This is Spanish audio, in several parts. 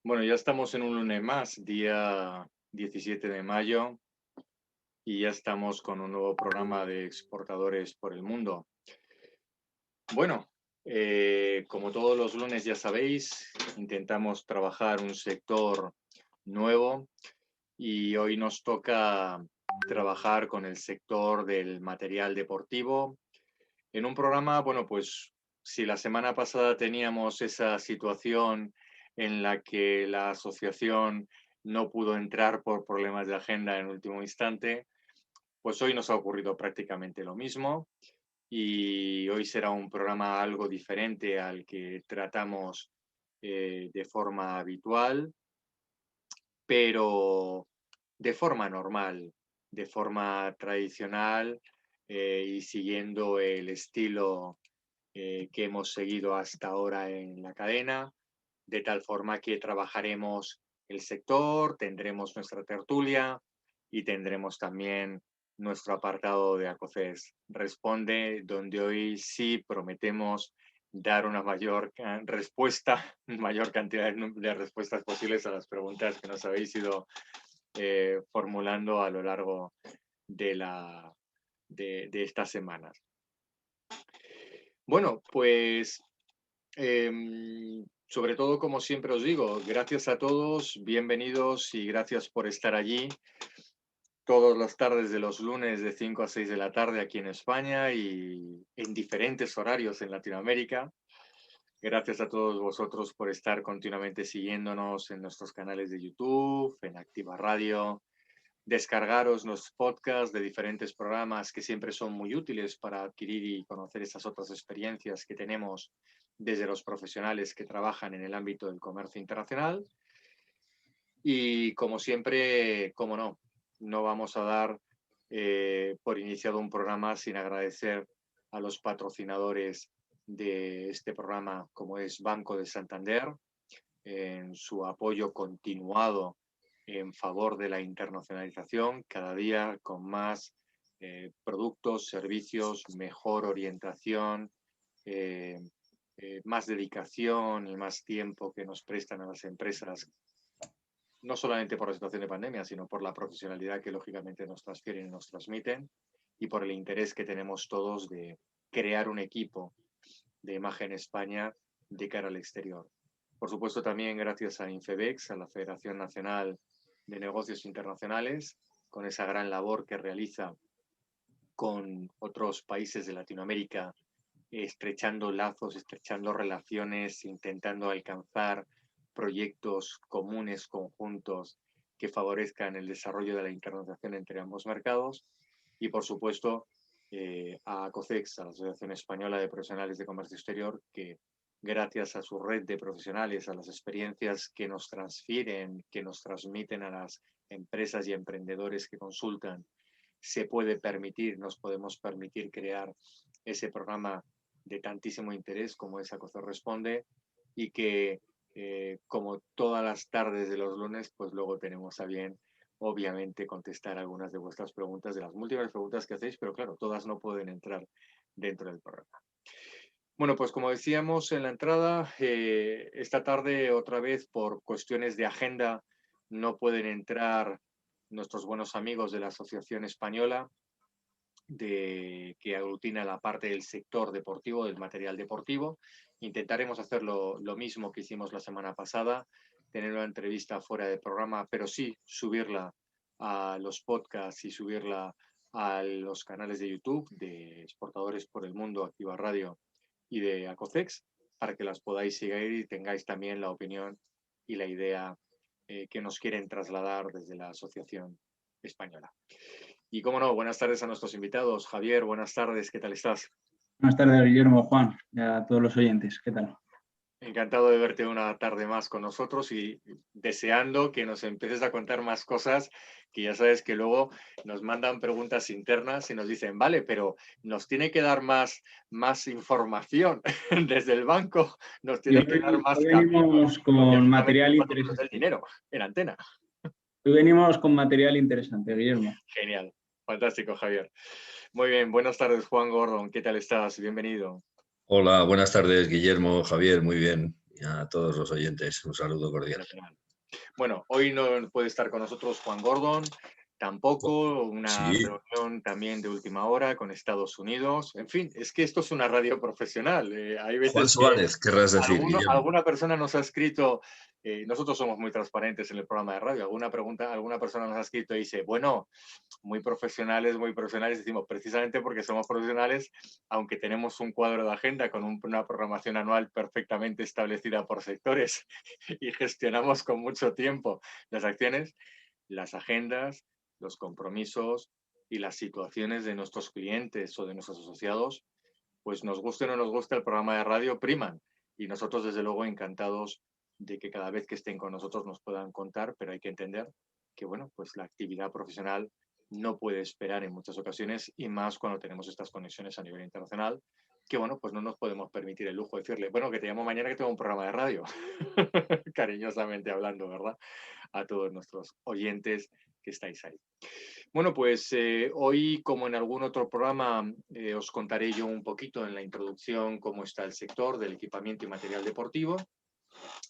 Bueno, ya estamos en un lunes más, día 17 de mayo, y ya estamos con un nuevo programa de exportadores por el mundo. Bueno, como todos los lunes ya sabéis, intentamos trabajar un sector nuevo y hoy nos toca trabajar con el sector del material deportivo en un programa, bueno, pues si la semana pasada teníamos esa situación en la que la asociación no pudo entrar por problemas de agenda en último instante, pues hoy nos ha ocurrido prácticamente lo mismo y hoy será un programa algo diferente al que tratamos de forma habitual, pero de forma normal, de forma tradicional y siguiendo el estilo que hemos seguido hasta ahora en la cadena, de tal forma que trabajaremos el sector, tendremos nuestra tertulia y tendremos también nuestro apartado de ACOCES Responde, donde hoy sí prometemos dar una mayor respuesta, mayor cantidad de respuestas posibles a las preguntas que nos habéis ido formulando a lo largo de, de estas semanas. Bueno, pues sobre todo, como siempre os digo, gracias a todos, bienvenidos y gracias por estar allí todas las tardes de los lunes de 5 a 6 de la tarde aquí en España y en diferentes horarios en Latinoamérica. Gracias a todos vosotros por estar continuamente siguiéndonos en nuestros canales de YouTube, en Activa Radio, descargaros los podcasts de diferentes programas que siempre son muy útiles para adquirir y conocer esas otras experiencias que tenemos desde los profesionales que trabajan en el ámbito del comercio internacional. Y como siempre, como no, no vamos a dar por iniciado un programa sin agradecer a los patrocinadores de este programa, como es Banco de Santander, en su apoyo continuado en favor de la internacionalización, cada día con más productos, servicios, mejor orientación, más dedicación y más tiempo que nos prestan a las empresas, no solamente por la situación de pandemia, sino por la profesionalidad que lógicamente nos transfieren y nos transmiten y por el interés que tenemos todos de crear un equipo de Imagen España de cara al exterior. Por supuesto, también gracias a Infebex, a la Federación Nacional de Negocios Internacionales, con esa gran labor que realiza con otros países de Latinoamérica, estrechando lazos, estrechando relaciones, intentando alcanzar proyectos comunes, conjuntos, que favorezcan el desarrollo de la internacionalización entre ambos mercados. Y, por supuesto, a ACOCEX, a la Asociación Española de Profesionales de Comercio Exterior, que gracias a su red de profesionales, a las experiencias que nos transfieren, que nos transmiten a las empresas y emprendedores que consultan, se puede permitir, nos podemos permitir crear ese programa de tantísimo interés como es ACOCEX Responde y que, como todas las tardes de los lunes, pues luego tenemos a bien obviamente contestar algunas de vuestras preguntas, de las múltiples preguntas que hacéis, pero claro, todas no pueden entrar dentro del programa. Bueno, pues como decíamos en la entrada, esta tarde otra vez por cuestiones de agenda no pueden entrar nuestros buenos amigos de la Asociación Española que aglutina la parte del sector deportivo, del material deportivo. Intentaremos hacer lo mismo que hicimos la semana pasada, tener una entrevista fuera del programa, pero sí subirla a los podcasts y subirla a los canales de YouTube de Exportadores por el Mundo, Activa Radio y de ACOCEX, para que las podáis seguir y tengáis también la opinión y la idea que nos quieren trasladar desde la Asociación Española. Y cómo no, buenas tardes a nuestros invitados. Javier, buenas tardes, ¿qué tal estás? Buenas tardes, Guillermo, Juan, y a todos los oyentes. ¿Qué tal? Encantado de verte una tarde más con nosotros y deseando que nos empieces a contar más cosas, que ya sabes que luego nos mandan preguntas internas y nos dicen, vale, pero nos tiene que dar más información desde el banco, nos tiene que dar más Hoy capítulos, venimos porque con lógicamente material nosotros el interesante. dinero en antena. Hoy venimos con material interesante, Guillermo. Genial, fantástico, Javier. Muy bien, buenas tardes, Juan Gordon, ¿qué tal estás? Bienvenido. Hola, buenas tardes, Guillermo, Javier, muy bien. a todos los oyentes. Un saludo cordial. Bueno, hoy no puede estar con nosotros Juan Gordon, tampoco, una Sí. reunión también de última hora con Estados Unidos. En fin, es que esto es una radio profesional. Hay veces Juan que Suárez, querrás decir, Guillermo. alguna persona nos ha escrito, nosotros somos muy transparentes en el programa de radio, alguna persona nos ha escrito y dice, bueno, muy profesionales, decimos precisamente porque somos profesionales, aunque tenemos un cuadro de agenda con una programación anual perfectamente establecida por sectores y gestionamos con mucho tiempo las acciones, las agendas, los compromisos y las situaciones de nuestros clientes o de nuestros asociados, pues nos guste o no nos guste, el programa de radio priman. Y nosotros, desde luego, encantados de que cada vez que estén con nosotros nos puedan contar, pero hay que entender que, bueno, pues la actividad profesional no puede esperar en muchas ocasiones, y más cuando tenemos estas conexiones a nivel internacional, que, bueno, pues no nos podemos permitir el lujo de decirle, bueno, que te llamo mañana que tengo un programa de radio, cariñosamente hablando, ¿verdad? A todos nuestros oyentes que estáis ahí. Bueno, pues hoy, como en algún otro programa, os contaré yo un poquito en la introducción cómo está el sector del equipamiento y material deportivo.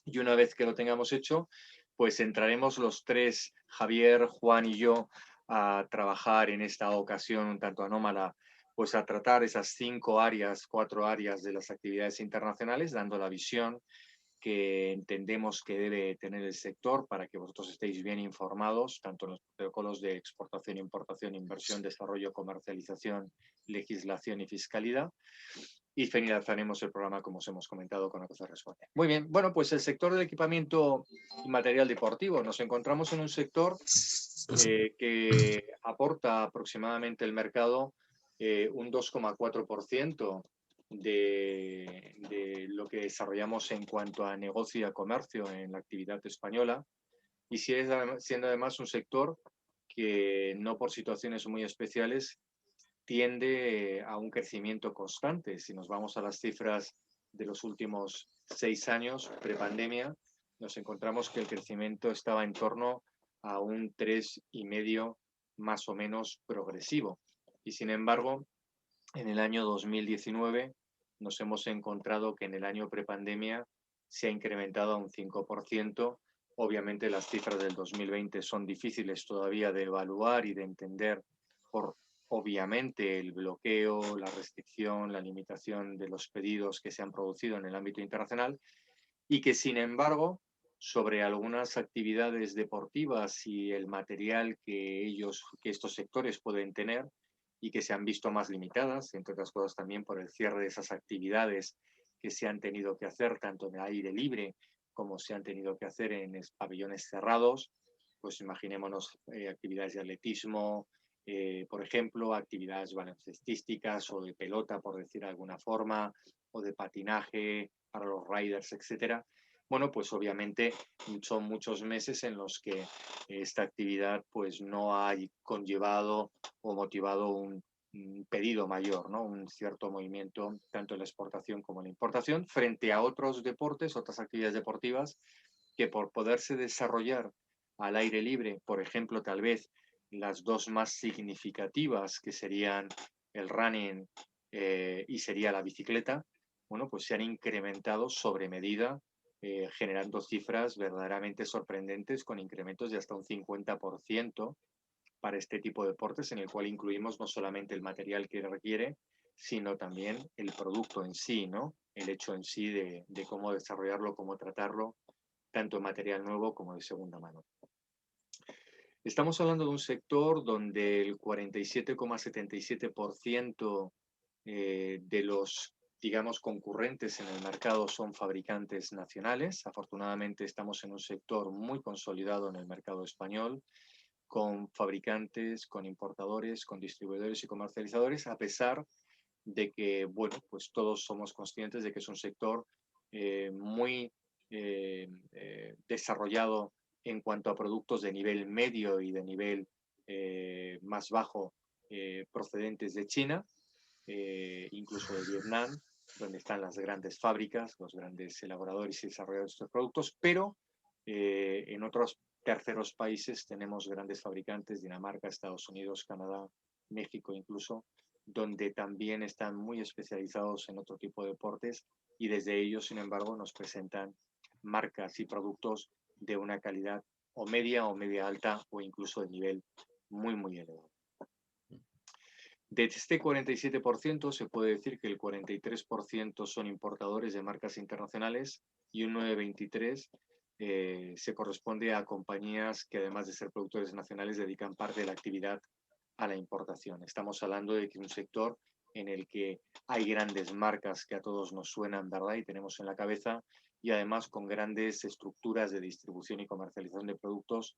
Y una vez que lo tengamos hecho, pues entraremos los tres, Javier, Juan y yo, a trabajar en esta ocasión un tanto anómala, pues a tratar esas 4 áreas de las actividades internacionales, dando la visión que entendemos que debe tener el sector para que vosotros estéis bien informados, tanto en los protocolos de exportación, importación, inversión, desarrollo, comercialización, legislación y fiscalidad. Y finalizaremos el programa, como os hemos comentado, con lo que se responde. Muy bien, bueno, pues el sector del equipamiento y material deportivo. Nos encontramos en un sector que aporta aproximadamente el mercado un 2,4% de lo que desarrollamos en cuanto a negocio y a comercio en la actividad española, y siendo además un sector que no por situaciones muy especiales tiende a un crecimiento constante. Si nos vamos a las cifras de los últimos 6 años, prepandemia, nos encontramos que el crecimiento estaba en torno a un 3,5 más o menos progresivo. Y sin embargo, en el año 2019 nos hemos encontrado que en el año prepandemia se ha incrementado a un 5%. Obviamente las cifras del 2020 son difíciles todavía de evaluar y de entender por, obviamente, el bloqueo, la restricción, la limitación de los pedidos que se han producido en el ámbito internacional, y que, sin embargo, sobre algunas actividades deportivas y el material que estos sectores pueden tener, y que se han visto más limitadas, entre otras cosas también por el cierre de esas actividades que se han tenido que hacer tanto en el aire libre como se han tenido que hacer en pabellones cerrados. Pues imaginémonos actividades de atletismo, por ejemplo, actividades baloncestísticas o de pelota, por decir de alguna forma, o de patinaje para los riders, etcétera. Bueno, pues obviamente son muchos meses en los que esta actividad pues no ha conllevado o motivado un pedido mayor, ¿no? Un cierto movimiento tanto en la exportación como en la importación, frente a otros deportes, otras actividades deportivas que, por poderse desarrollar al aire libre, por ejemplo, tal vez las dos más significativas, que serían el running y sería la bicicleta, bueno, pues se han incrementado sobre medida, generando cifras verdaderamente sorprendentes, con incrementos de hasta un 50% para este tipo de deportes, en el cual incluimos no solamente el material que requiere, sino también el producto en sí, ¿no? El hecho en sí de cómo desarrollarlo, cómo tratarlo, tanto en material nuevo como de segunda mano. Estamos hablando de un sector donde el 47,77% de los, digamos, concurrentes en el mercado son fabricantes nacionales. Afortunadamente estamos en un sector muy consolidado en el mercado español, con fabricantes, con importadores, con distribuidores y comercializadores, a pesar de que, bueno, pues todos somos conscientes de que es un sector muy desarrollado en cuanto a productos de nivel medio y de nivel más bajo, procedentes de China, incluso de Vietnam, donde están las grandes fábricas, los grandes elaboradores y desarrolladores de estos productos, pero en otros terceros países tenemos grandes fabricantes, Dinamarca, Estados Unidos, Canadá, México incluso, donde también están muy especializados en otro tipo de deportes y desde ellos, sin embargo, nos presentan marcas y productos de una calidad o media alta o incluso de nivel muy elevado. De este 47% se puede decir que el 43% son importadores de marcas internacionales y un 9,23% se corresponde a compañías que además de ser productores nacionales dedican parte de la actividad a la importación. Estamos hablando de que un sector en el que hay grandes marcas que a todos nos suenan, ¿verdad? Y tenemos en la cabeza, y además con grandes estructuras de distribución y comercialización de productos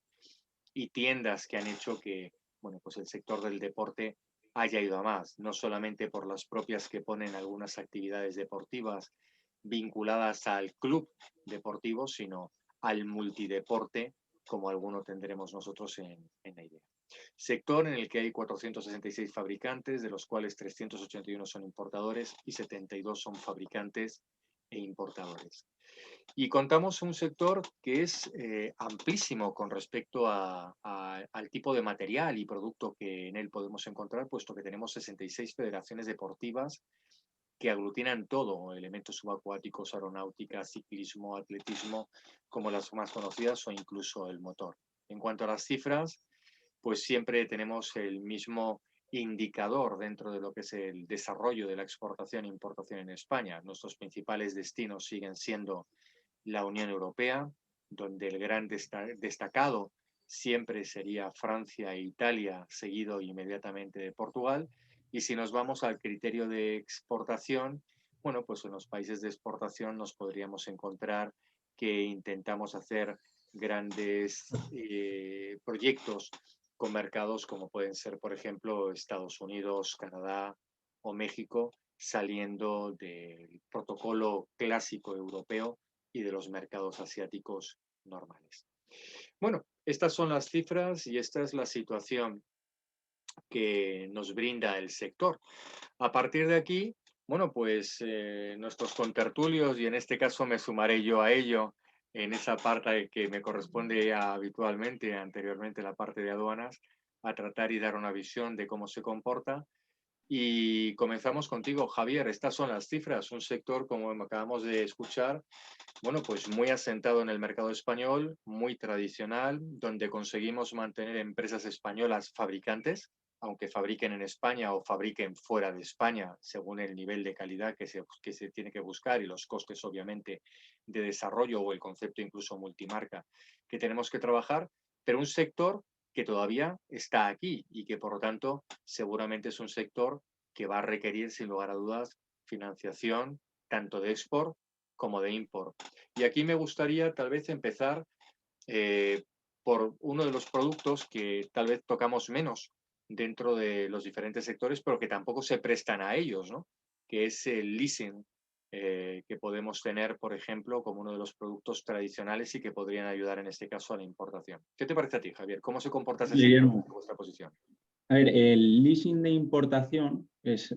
y tiendas que han hecho que, bueno, pues el sector del deporte haya ido a más, no solamente por las propias que ponen algunas actividades deportivas vinculadas al club deportivo, sino al multideporte, como alguno tendremos nosotros en la idea. Sector en el que hay 466 fabricantes, de los cuales 381 son importadores y 72 son fabricantes e importadores. Y contamos un sector que es amplísimo con respecto al tipo de material y producto que en él podemos encontrar, puesto que tenemos 66 federaciones deportivas que aglutinan todo, elementos subacuáticos, aeronáutica, ciclismo, atletismo, como las más conocidas, o incluso el motor. En cuanto a las cifras, pues siempre tenemos el mismo indicador dentro de lo que es el desarrollo de la exportación e importación en España. Nuestros principales destinos siguen siendo la Unión Europea, donde el gran destacado siempre sería Francia e Italia, seguido inmediatamente de Portugal. Y si nos vamos al criterio de exportación, bueno, pues en los países de exportación nos podríamos encontrar que intentamos hacer grandes proyectos con mercados como pueden ser, por ejemplo, Estados Unidos, Canadá o México, saliendo del protocolo clásico europeo y de los mercados asiáticos normales. Bueno, estas son las cifras y esta es la situación que nos brinda el sector. A partir de aquí, bueno, pues nuestros contertulios, y en este caso me sumaré yo a ello, en esa parte que me corresponde habitualmente, anteriormente la parte de aduanas, a tratar y dar una visión de cómo se comporta. Y comenzamos contigo, Javier. Estas son las cifras. Un sector, como acabamos de escuchar, bueno, pues muy asentado en el mercado español, muy tradicional, donde conseguimos mantener empresas españolas fabricantes, aunque fabriquen en España o fabriquen fuera de España, según el nivel de calidad que se tiene que buscar y los costes, obviamente, de desarrollo o el concepto incluso multimarca que tenemos que trabajar, pero un sector que todavía está aquí y que, por lo tanto, seguramente es un sector que va a requerir, sin lugar a dudas, financiación tanto de export como de import. Y aquí me gustaría tal vez empezar por uno de los productos que tal vez tocamos menos dentro de los diferentes sectores, pero que tampoco se prestan a ellos, ¿no? Que es el leasing, que podemos tener, por ejemplo, como uno de los productos tradicionales y que podrían ayudar en este caso a la importación. ¿Qué te parece a ti, Javier? ¿Cómo se comporta ese sector en vuestra posición? A ver, el leasing de importación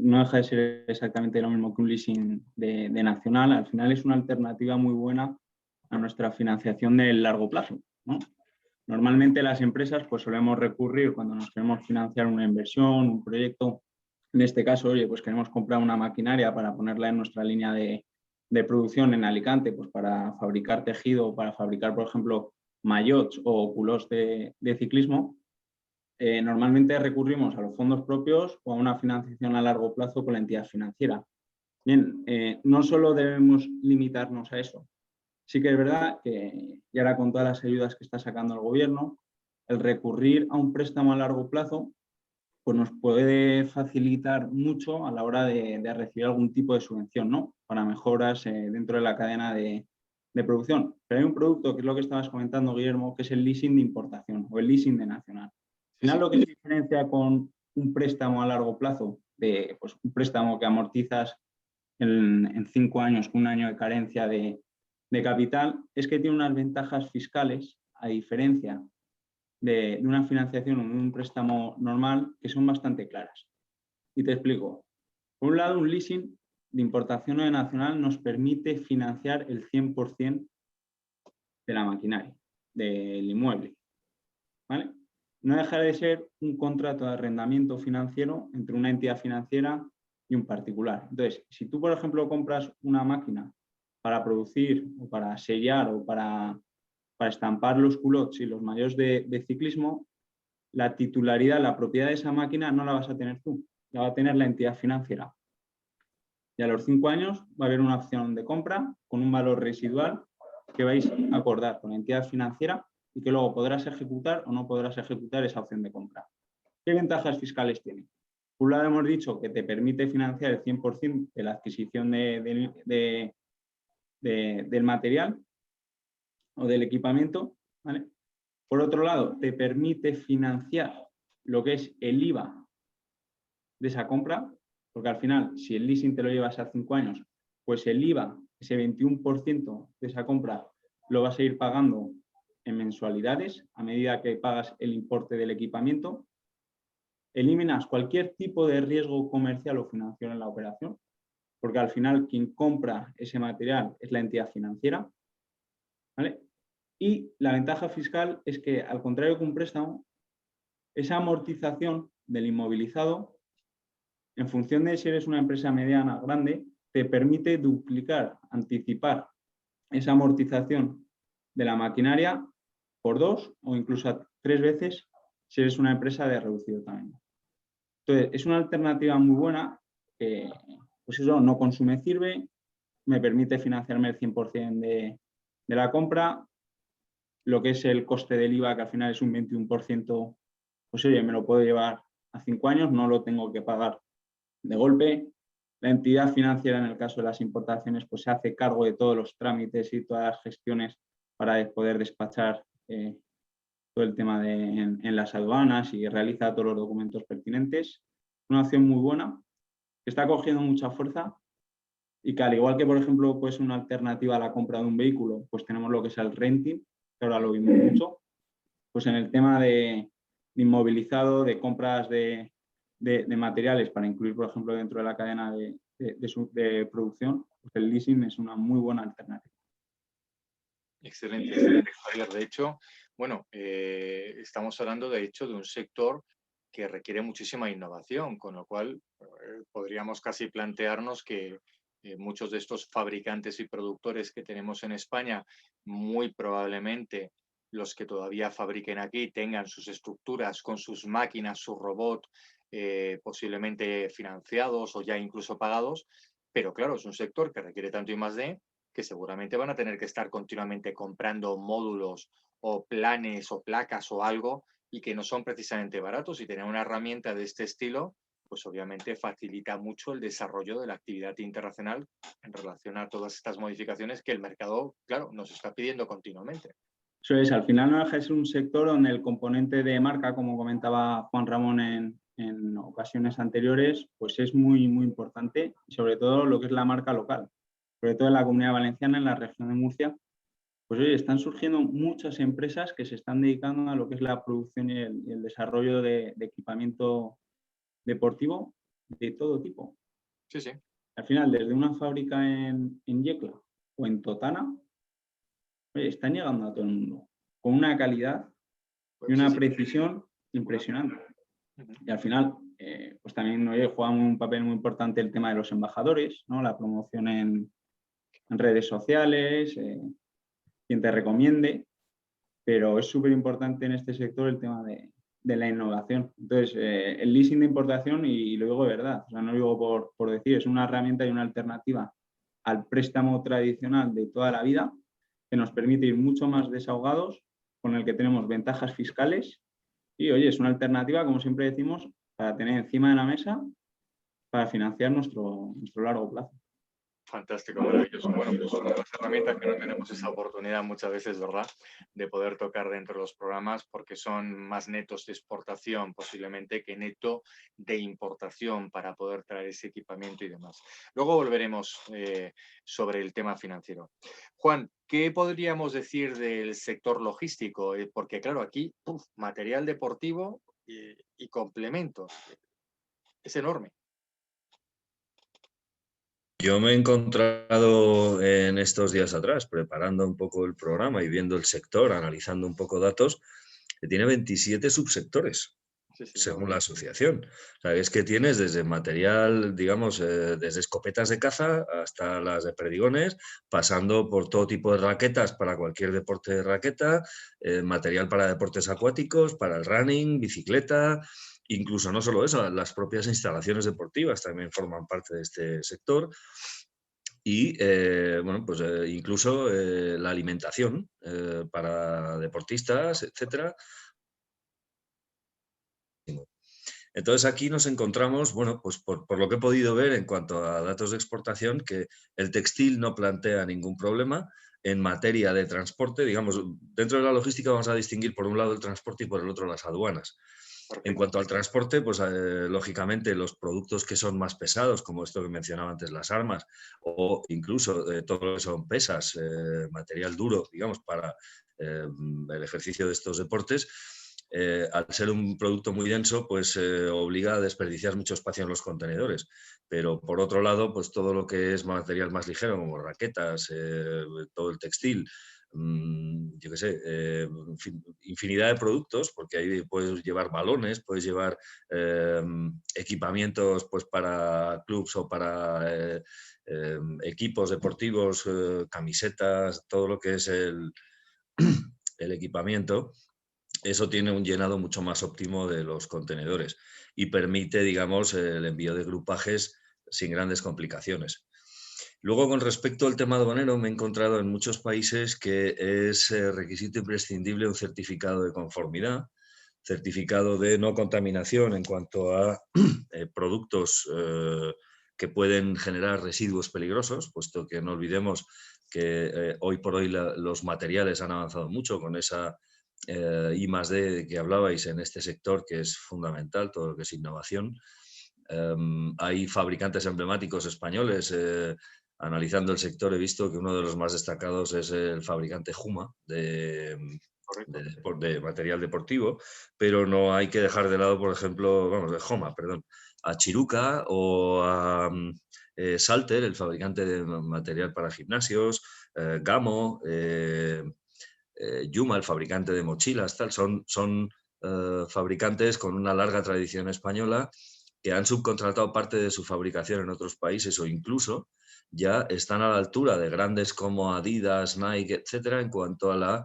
no deja de ser exactamente lo mismo que un leasing de nacional. Al final es una alternativa muy buena a nuestra financiación del largo plazo, ¿no? Normalmente las empresas pues solemos recurrir cuando nos queremos financiar una inversión, un proyecto. En este caso, oye, pues queremos comprar una maquinaria para ponerla en nuestra línea de producción en Alicante, pues para fabricar tejido, para fabricar, por ejemplo, maillots o culos de ciclismo. Normalmente recurrimos a los fondos propios o a una financiación a largo plazo con la entidad financiera. Bien, no solo debemos limitarnos a eso. Sí que es verdad que, y ahora con todas las ayudas que está sacando el gobierno, el recurrir a un préstamo a largo plazo pues nos puede facilitar mucho a la hora de recibir algún tipo de subvención, ¿no? Para mejoras dentro de la cadena de producción. Pero hay un producto, que es lo que estabas comentando, Guillermo, que es el leasing de importación o el leasing de nacional. Al final, lo que se diferencia con un préstamo a largo plazo, pues un préstamo que amortizas en 5 años con un año de carencia de capital, es que tiene unas ventajas fiscales, a diferencia de una financiación o un préstamo normal, que son bastante claras. Y te explico. Por un lado, un leasing de importación o de nacional nos permite financiar el 100% de la maquinaria, del inmueble, ¿vale? no deja de ser un contrato de arrendamiento financiero entre una entidad financiera y un particular. Entonces, si tú, por ejemplo, compras una máquina para producir o para sellar o para estampar los culottes y los maillots de ciclismo, la titularidad, la propiedad de esa máquina no la vas a tener tú, la va a tener la entidad financiera. Y a los 5 años va a haber una opción de compra con un valor residual que vais a acordar con la entidad financiera y que luego podrás ejecutar o no podrás ejecutar esa opción de compra. ¿Qué ventajas fiscales tiene? Por un lado hemos dicho que te permite financiar el 100% de la adquisición del material o del equipamiento, ¿vale? Por otro lado, te permite financiar lo que es el IVA de esa compra, porque al final, si el leasing te lo llevas a 5 años, pues el IVA, ese 21% de esa compra, lo vas a ir pagando en mensualidades a medida que pagas el importe del equipamiento. Eliminas cualquier tipo de riesgo comercial o financiero en la operación, porque al final quien compra ese material es la entidad financiera, ¿vale? Y la ventaja fiscal es que, al contrario que un préstamo, esa amortización del inmovilizado, en función de si eres una empresa mediana o grande, te permite duplicar, anticipar esa amortización de la maquinaria por 2 o incluso 3 veces si eres una empresa de reducido tamaño. Entonces, es una alternativa muy buena que, pues eso, no consume CIRBE, me permite financiarme el 100% de la compra, lo que es el coste del IVA, que al final es un 21%, pues oye, me lo puedo llevar a 5 años, no lo tengo que pagar de golpe. La entidad financiera, en el caso de las importaciones, pues se hace cargo de todos los trámites y todas las gestiones para poder despachar todo el tema en las aduanas y realiza todos los documentos pertinentes. Una opción muy buena, que está cogiendo mucha fuerza y que, al igual que, por ejemplo, pues una alternativa a la compra de un vehículo, pues tenemos lo que es el renting, que ahora lo vimos mucho, pues en el tema de inmovilizado, de compras de materiales para incluir, por ejemplo, dentro de la cadena de producción, pues el leasing es una muy buena alternativa. Excelente, excelente, Javier. De hecho, bueno, estamos hablando de hecho de un sector que requiere muchísima innovación, con lo cual podríamos casi plantearnos que muchos de estos fabricantes y productores que tenemos en España, muy probablemente los que todavía fabriquen aquí tengan sus estructuras con sus máquinas, su robot, posiblemente financiados o ya incluso pagados, pero claro, es un sector que requiere tanto I+D que seguramente van a tener que estar continuamente comprando módulos o planes o placas o algo y que no son precisamente baratos, y tener una herramienta de este estilo, pues obviamente facilita mucho el desarrollo de la actividad internacional en relación a todas estas modificaciones que el mercado, claro, nos está pidiendo continuamente. Eso es, al final no deja de ser un sector donde el componente de marca, como comentaba Juan Ramón en ocasiones anteriores, pues es muy, muy importante, y sobre todo lo que es la marca local, sobre todo en la Comunidad Valenciana, en la región de Murcia. Pues oye, están surgiendo muchas empresas que se están dedicando a lo que es la producción y el desarrollo de equipamiento deportivo de todo tipo. Sí, sí. Al final, desde una fábrica en Yecla o en Totana, oye, están llegando a todo el mundo con una calidad y una precisión impresionante. Y al final, pues también juega un papel muy importante el tema de los embajadores, ¿no? La promoción en redes sociales, quien te recomiende, pero es súper importante en este sector el tema de la innovación. Entonces, el leasing de importación, y lo digo de verdad, o sea, no lo digo por decir, es una herramienta y una alternativa al préstamo tradicional de toda la vida, que nos permite ir mucho más desahogados, con el que tenemos ventajas fiscales, y oye, es una alternativa, como siempre decimos, para tener encima de la mesa para financiar nuestro largo plazo. Fantástico, maravilloso. Bueno, pues una de las herramientas que no tenemos esa oportunidad muchas veces, ¿verdad?, de poder tocar dentro de los programas, porque son más netos de exportación posiblemente que neto de importación para poder traer ese equipamiento y demás. Luego volveremos sobre el tema financiero. Juan, ¿qué podríamos decir del sector logístico? Porque claro, aquí material deportivo y complementos. Es enorme. Yo me he encontrado en estos días atrás, preparando un poco el programa y viendo el sector, analizando un poco datos, que tiene 27 subsectores, Sí, sí, según la asociación. O sea, es que tienes desde material, digamos, desde escopetas de caza hasta las de perdigones, pasando por todo tipo de raquetas para cualquier deporte de raqueta, material para deportes acuáticos, para el running, bicicleta, incluso no solo eso, las propias instalaciones deportivas también forman parte de este sector. Y bueno, pues incluso la alimentación para deportistas, etcétera. Entonces aquí nos encontramos, bueno, pues por lo que he podido ver en cuanto a datos de exportación, que el textil no plantea ningún problema. En materia de transporte, digamos, dentro de la logística vamos a distinguir por un lado el transporte y por el otro las aduanas. En perfecto. cuanto al transporte, pues lógicamente los productos que son más pesados, como esto que mencionaba antes, las armas, o incluso todo lo que son pesas, material duro, digamos, para el ejercicio de estos deportes, al ser un producto muy denso, pues obliga a desperdiciar mucho espacio en los contenedores. Pero por otro lado, pues todo lo que es material más ligero, como raquetas, todo el textil, yo qué sé, infinidad de productos, porque ahí puedes llevar balones, puedes llevar equipamientos pues, para clubs o para equipos deportivos, camisetas, todo lo que es el equipamiento. Eso tiene un llenado mucho más óptimo de los contenedores y permite, digamos, el envío de grupajes sin grandes complicaciones. Luego, con respecto al tema aduanero, me he encontrado en muchos países que es requisito imprescindible un certificado de conformidad, certificado de no contaminación en cuanto a productos que pueden generar residuos peligrosos, puesto que no olvidemos que hoy por hoy los materiales han avanzado mucho con esa I+D de que hablabais en este sector, que es fundamental, todo lo que es innovación. Hay fabricantes emblemáticos españoles. Analizando el sector he visto que uno de los más destacados es el fabricante Juma de material deportivo, pero no hay que dejar de lado, por ejemplo, vamos, de Joma, perdón, a Chiruca o a Salter, el fabricante de material para gimnasios, Gamo, Yuma, el fabricante de mochilas, tal, son fabricantes con una larga tradición española que han subcontratado parte de su fabricación en otros países o incluso ya están a la altura de grandes como Adidas, Nike, etcétera, en cuanto a la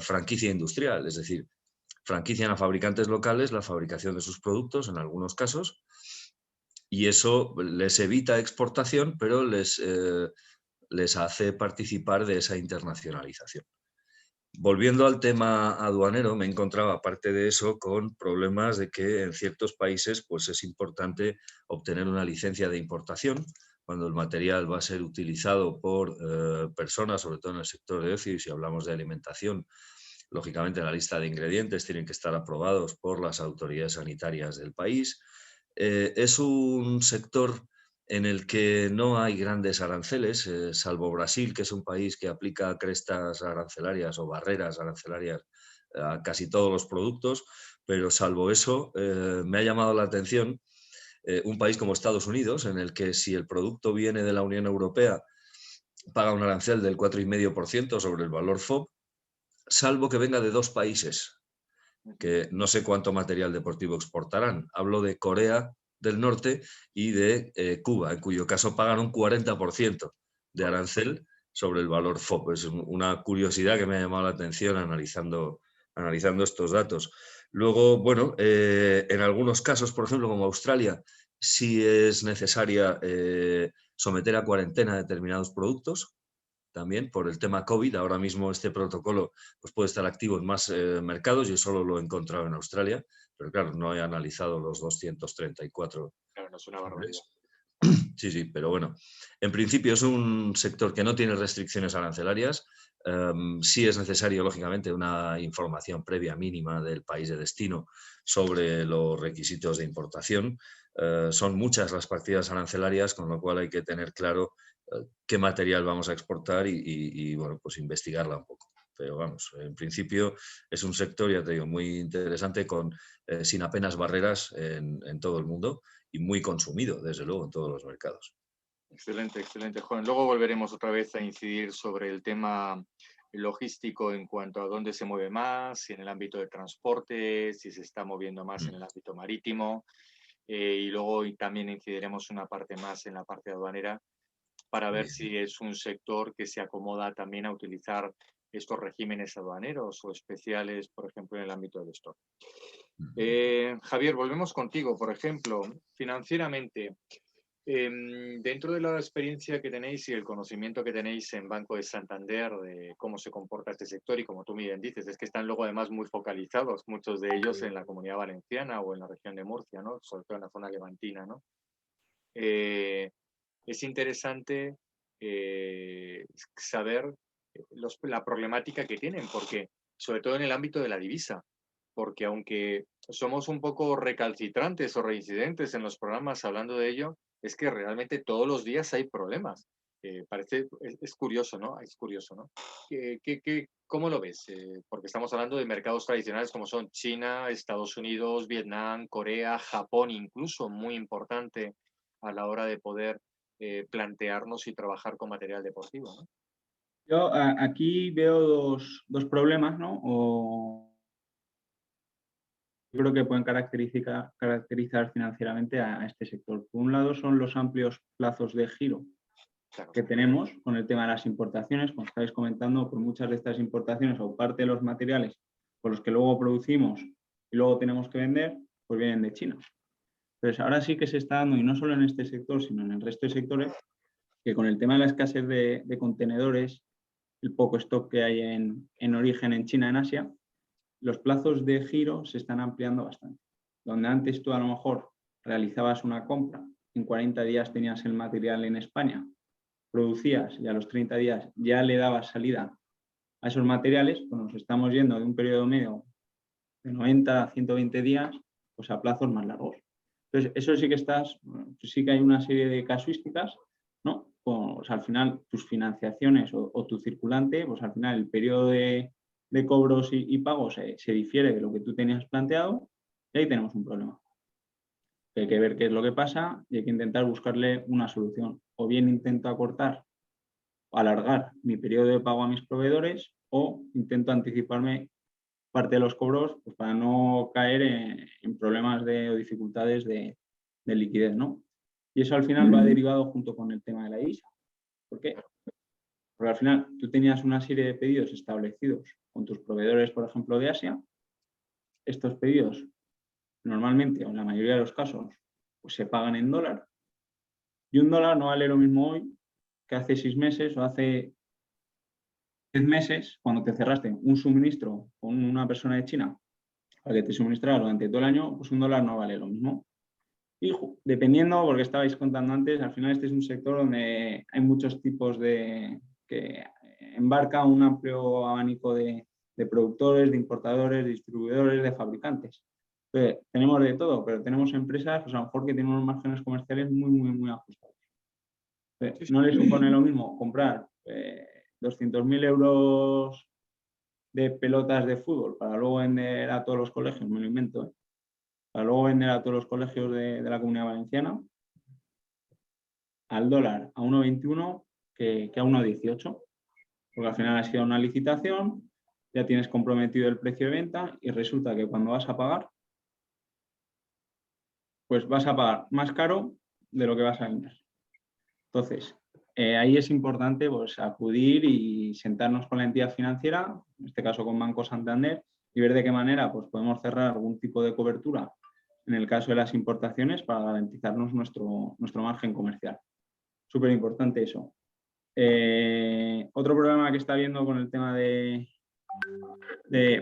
franquicia industrial, es decir, franquician a fabricantes locales la fabricación de sus productos en algunos casos y eso les evita exportación, pero les hace participar de esa internacionalización. Volviendo al tema aduanero, me encontraba, aparte de eso, con problemas de que en ciertos países pues es importante obtener una licencia de importación cuando el material va a ser utilizado por personas, sobre todo en el sector de ocio, y si hablamos de alimentación, lógicamente la lista de ingredientes tienen que estar aprobados por las autoridades sanitarias del país. Es un sector en el que no hay grandes aranceles, salvo Brasil, que es un país que aplica crestas arancelarias o barreras arancelarias a casi todos los productos, pero salvo eso, me ha llamado la atención un país como Estados Unidos, en el que si el producto viene de la Unión Europea, paga un arancel del 4,5% sobre el valor FOB, salvo que venga de dos países, que no sé cuánto material deportivo exportarán. Hablo de Corea del Norte y de Cuba, en cuyo caso pagan un 40% de arancel sobre el valor FOB. Es una curiosidad que me ha llamado la atención analizando estos datos. Luego, bueno, en algunos casos, por ejemplo, como Australia, sí es necesaria someter a cuarentena determinados productos, también por el tema COVID. Ahora mismo este protocolo pues, puede estar activo en más mercados. Yo solo lo he encontrado en Australia, pero claro, no he analizado los 234. Claro, no es una barbaridad. Sí, sí, pero bueno, en principio es un sector que no tiene restricciones arancelarias. Sí es necesario, lógicamente, una información previa mínima del país de destino sobre los requisitos de importación. Son muchas las partidas arancelarias, con lo cual hay que tener claro qué material vamos a exportar y bueno, pues investigarla un poco. Pero vamos, en principio es un sector, ya te digo, muy interesante, sin apenas barreras en todo el mundo y muy consumido, desde luego, en todos los mercados. Excelente, excelente, Juan. Luego volveremos otra vez a incidir sobre el tema logístico en cuanto a dónde se mueve más, si en el ámbito de transporte, si se está moviendo más en el ámbito marítimo, y luego también incidiremos una parte más en la parte aduanera para ver si es un sector que se acomoda también a utilizar estos regímenes aduaneros o especiales, por ejemplo, en el ámbito del stock. Javier, volvemos contigo. Por ejemplo, financieramente, dentro de la experiencia que tenéis y el conocimiento que tenéis en Banco de Santander de cómo se comporta este sector, y como tú bien dices, es que están luego además muy focalizados, muchos de ellos en la Comunidad Valenciana o en la región de Murcia, ¿no? Sobre todo en la zona levantina, ¿no? Es interesante saber la problemática que tienen, porque sobre todo en el ámbito de la divisa, porque aunque somos un poco recalcitrantes o reincidentes en los programas hablando de ello, es que realmente todos los días hay problemas. Es curioso, ¿no? Es curioso, ¿no? ¿Cómo lo ves? Porque estamos hablando de mercados tradicionales como son China, Estados Unidos, Vietnam, Corea, Japón, incluso muy importante a la hora de poder plantearnos y trabajar con material deportivo, ¿no? Yo aquí veo dos problemas, ¿no? Yo creo que pueden caracterizar financieramente a este sector. Por un lado son los amplios plazos de giro Claro. que tenemos con el tema de las importaciones. Como estáis comentando, por muchas de estas importaciones o parte de los materiales por los que luego producimos y luego tenemos que vender, pues vienen de China. Entonces ahora sí que se está dando, y no solo en este sector, sino en el resto de sectores, que con el tema de la escasez de contenedores, el poco stock que hay en origen en China, en Asia, los plazos de giro se están ampliando bastante. Donde antes tú a lo mejor realizabas una compra, en 40 días tenías el material en España, producías y a los 30 días ya le dabas salida a esos materiales, pues nos estamos yendo de un periodo medio de 90 a 120 días pues a plazos más largos. Entonces, eso sí que sí que hay una serie de casuísticas, ¿no? Pues al final tus financiaciones o tu circulante, pues al final el periodo de cobros y pagos se difiere de lo que tú tenías planteado y ahí tenemos un problema. Hay que ver qué es lo que pasa y hay que intentar buscarle una solución. O bien intento acortar o alargar mi periodo de pago a mis proveedores o intento anticiparme parte de los cobros pues, para no caer en problemas o dificultades de liquidez, ¿no? Y eso al final va derivado junto con el tema de la divisa. ¿Por qué? Porque al final tú tenías una serie de pedidos establecidos con tus proveedores, por ejemplo, de Asia. Estos pedidos normalmente, o en la mayoría de los casos, pues se pagan en dólar. Y un dólar no vale lo mismo hoy que hace 6 meses o hace 10 meses, cuando te cerraste un suministro con una persona de China para que te suministrara durante todo el año, pues un dólar no vale lo mismo. Y dependiendo, porque estabais contando antes, al final este es un sector donde hay muchos tipos que embarca un amplio abanico de productores, de importadores, de distribuidores, de fabricantes. Entonces, tenemos de todo, pero tenemos empresas pues a lo mejor que tienen unos márgenes comerciales muy ajustados. Entonces, no les supone lo mismo comprar 200.000 euros de pelotas de fútbol para luego vender a todos los colegios, me lo invento, para luego vender a todos los colegios de la Comunidad Valenciana, al dólar a 1,21 que a 1,18, porque al final ha sido una licitación, ya tienes comprometido el precio de venta y resulta que cuando vas a pagar, pues vas a pagar más caro de lo que vas a vender. Entonces, ahí es importante pues, acudir y sentarnos con la entidad financiera, en este caso con Banco Santander, y ver de qué manera pues, podemos cerrar algún tipo de cobertura en el caso de las importaciones para garantizarnos nuestro margen comercial. Súper importante eso. Otro problema que está habiendo con el tema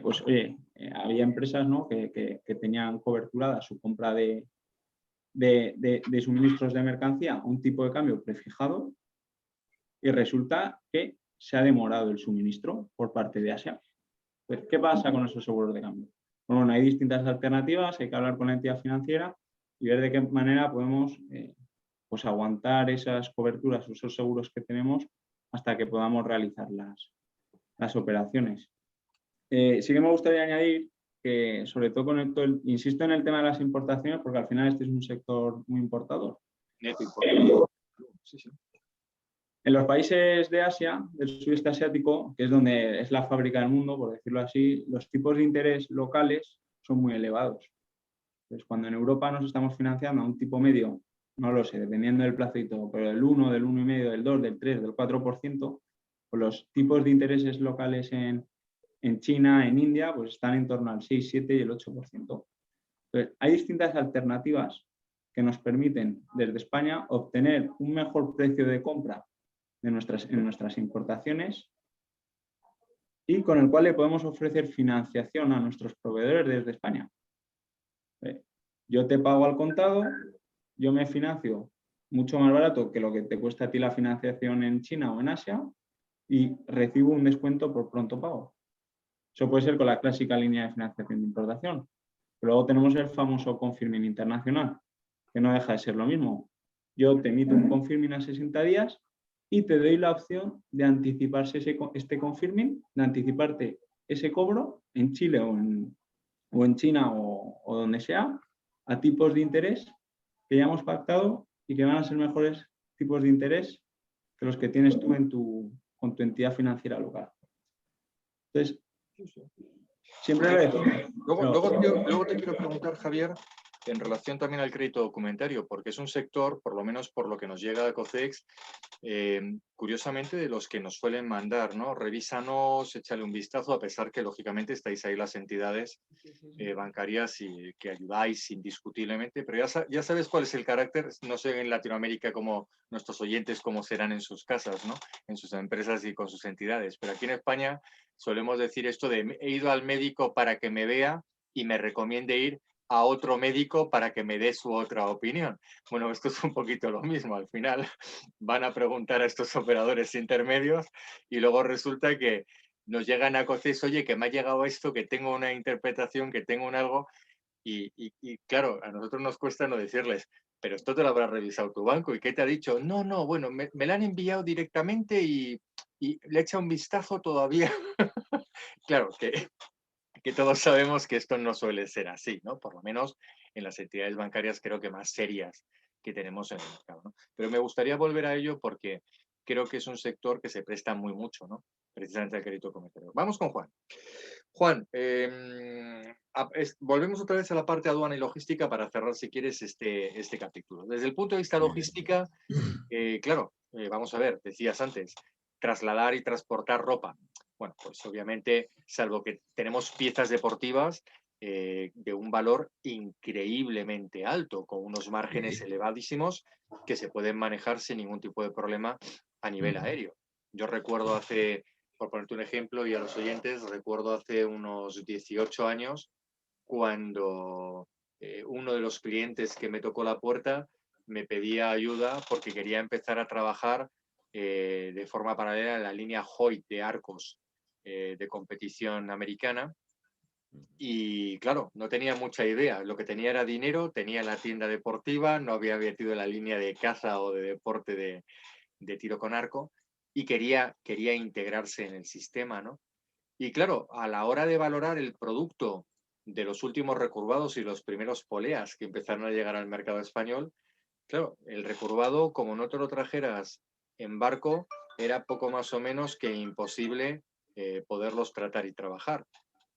pues oye, había empresas, ¿no? que tenían coberturada su compra de suministros de mercancía a un tipo de cambio prefijado y resulta que se ha demorado el suministro por parte de Asia. Pues, ¿qué pasa con esos seguros de cambio? Bueno, hay distintas alternativas, hay que hablar con la entidad financiera y ver de qué manera podemos pues aguantar esas coberturas, esos seguros que tenemos hasta que podamos realizar las operaciones. Sí que me gustaría añadir que, sobre todo insisto en el tema de las importaciones, porque al final este es un sector muy importador. Neto importador. Sí. En los países de Asia, del sudeste asiático, que es donde es la fábrica del mundo, por decirlo así, los tipos de interés locales son muy elevados. Entonces, cuando en Europa nos estamos financiando a un tipo medio, no lo sé, dependiendo del plazo y todo, pero del 1, del 1,5, del 2, del 3, del 4%, pues los tipos de intereses locales en China, en India, pues están en torno al 6, 7 y el 8%. Entonces, hay distintas alternativas que nos permiten desde España obtener un mejor precio de compra en nuestras importaciones y con el cual le podemos ofrecer financiación a nuestros proveedores desde España. Yo te pago al contado, yo me financio mucho más barato que lo que te cuesta a ti la financiación en China o en Asia y recibo un descuento por pronto pago. Eso puede ser con la clásica línea de financiación de importación. Pero luego tenemos el famoso confirming internacional, que no deja de ser lo mismo. Yo te emito un confirming a 60 días y te doy la opción de anticiparse este confirming, de anticiparte ese cobro en Chile o en China o donde sea, a tipos de interés que ya hemos pactado y que van a ser mejores tipos de interés que los que tienes tú con tu entidad financiera local. Entonces, siempre lo decimos. Luego te quiero preguntar, Javier, en relación también al crédito documentario, porque es un sector, por lo menos por lo que nos llega a COCEX, curiosamente de los que nos suelen mandar, ¿no? Revísanos, échale un vistazo, a pesar que lógicamente estáis ahí las entidades bancarias y que ayudáis indiscutiblemente, pero ya sabes cuál es el carácter, no sé en Latinoamérica como nuestros oyentes cómo serán en sus casas, ¿no? En sus empresas y con sus entidades, pero aquí en España solemos decir esto de he ido al médico para que me vea y me recomiende ir a otro médico para que me dé su otra opinión. Bueno, esto es un poquito lo mismo. Al final van a preguntar a estos operadores intermedios y luego resulta que nos llegan a COCEX, oye, que me ha llegado esto, que tengo una interpretación, que tengo un algo, y claro, a nosotros nos cuesta no decirles, pero esto te lo habrá revisado tu banco, ¿y qué te ha dicho? No, bueno, me lo han enviado directamente y le echa un vistazo todavía. Claro, que todos sabemos que esto no suele ser así, ¿no? Por lo menos en las entidades bancarias creo que más serias que tenemos en el mercado, ¿no? Pero me gustaría volver a ello porque creo que es un sector que se presta muy mucho, ¿no? Precisamente al crédito comercial. Vamos con Juan. Juan, volvemos otra vez a la parte aduana y logística para cerrar, si quieres, este capítulo. Desde el punto de vista logística, claro, vamos a ver, decías antes, trasladar y transportar ropa. Bueno, pues obviamente, salvo que tenemos piezas deportivas de un valor increíblemente alto, con unos márgenes elevadísimos que se pueden manejar sin ningún tipo de problema a nivel aéreo. Yo recuerdo por ponerte un ejemplo, y a los oyentes, recuerdo hace unos 18 años, cuando uno de los clientes que me tocó la puerta me pedía ayuda porque quería empezar a trabajar de forma paralela en la línea Hoyt de Arcos de competición americana. Y claro, no tenía mucha idea. Lo que tenía era dinero, tenía la tienda deportiva, no había metido la línea de caza o de deporte de tiro con arco y quería integrarse en el sistema, ¿no? Y claro, a la hora de valorar el producto de los últimos recurvados y los primeros poleas que empezaron a llegar al mercado español, claro, el recurvado, como no te lo trajeras en barco, era poco más o menos que imposible poderlos tratar y trabajar.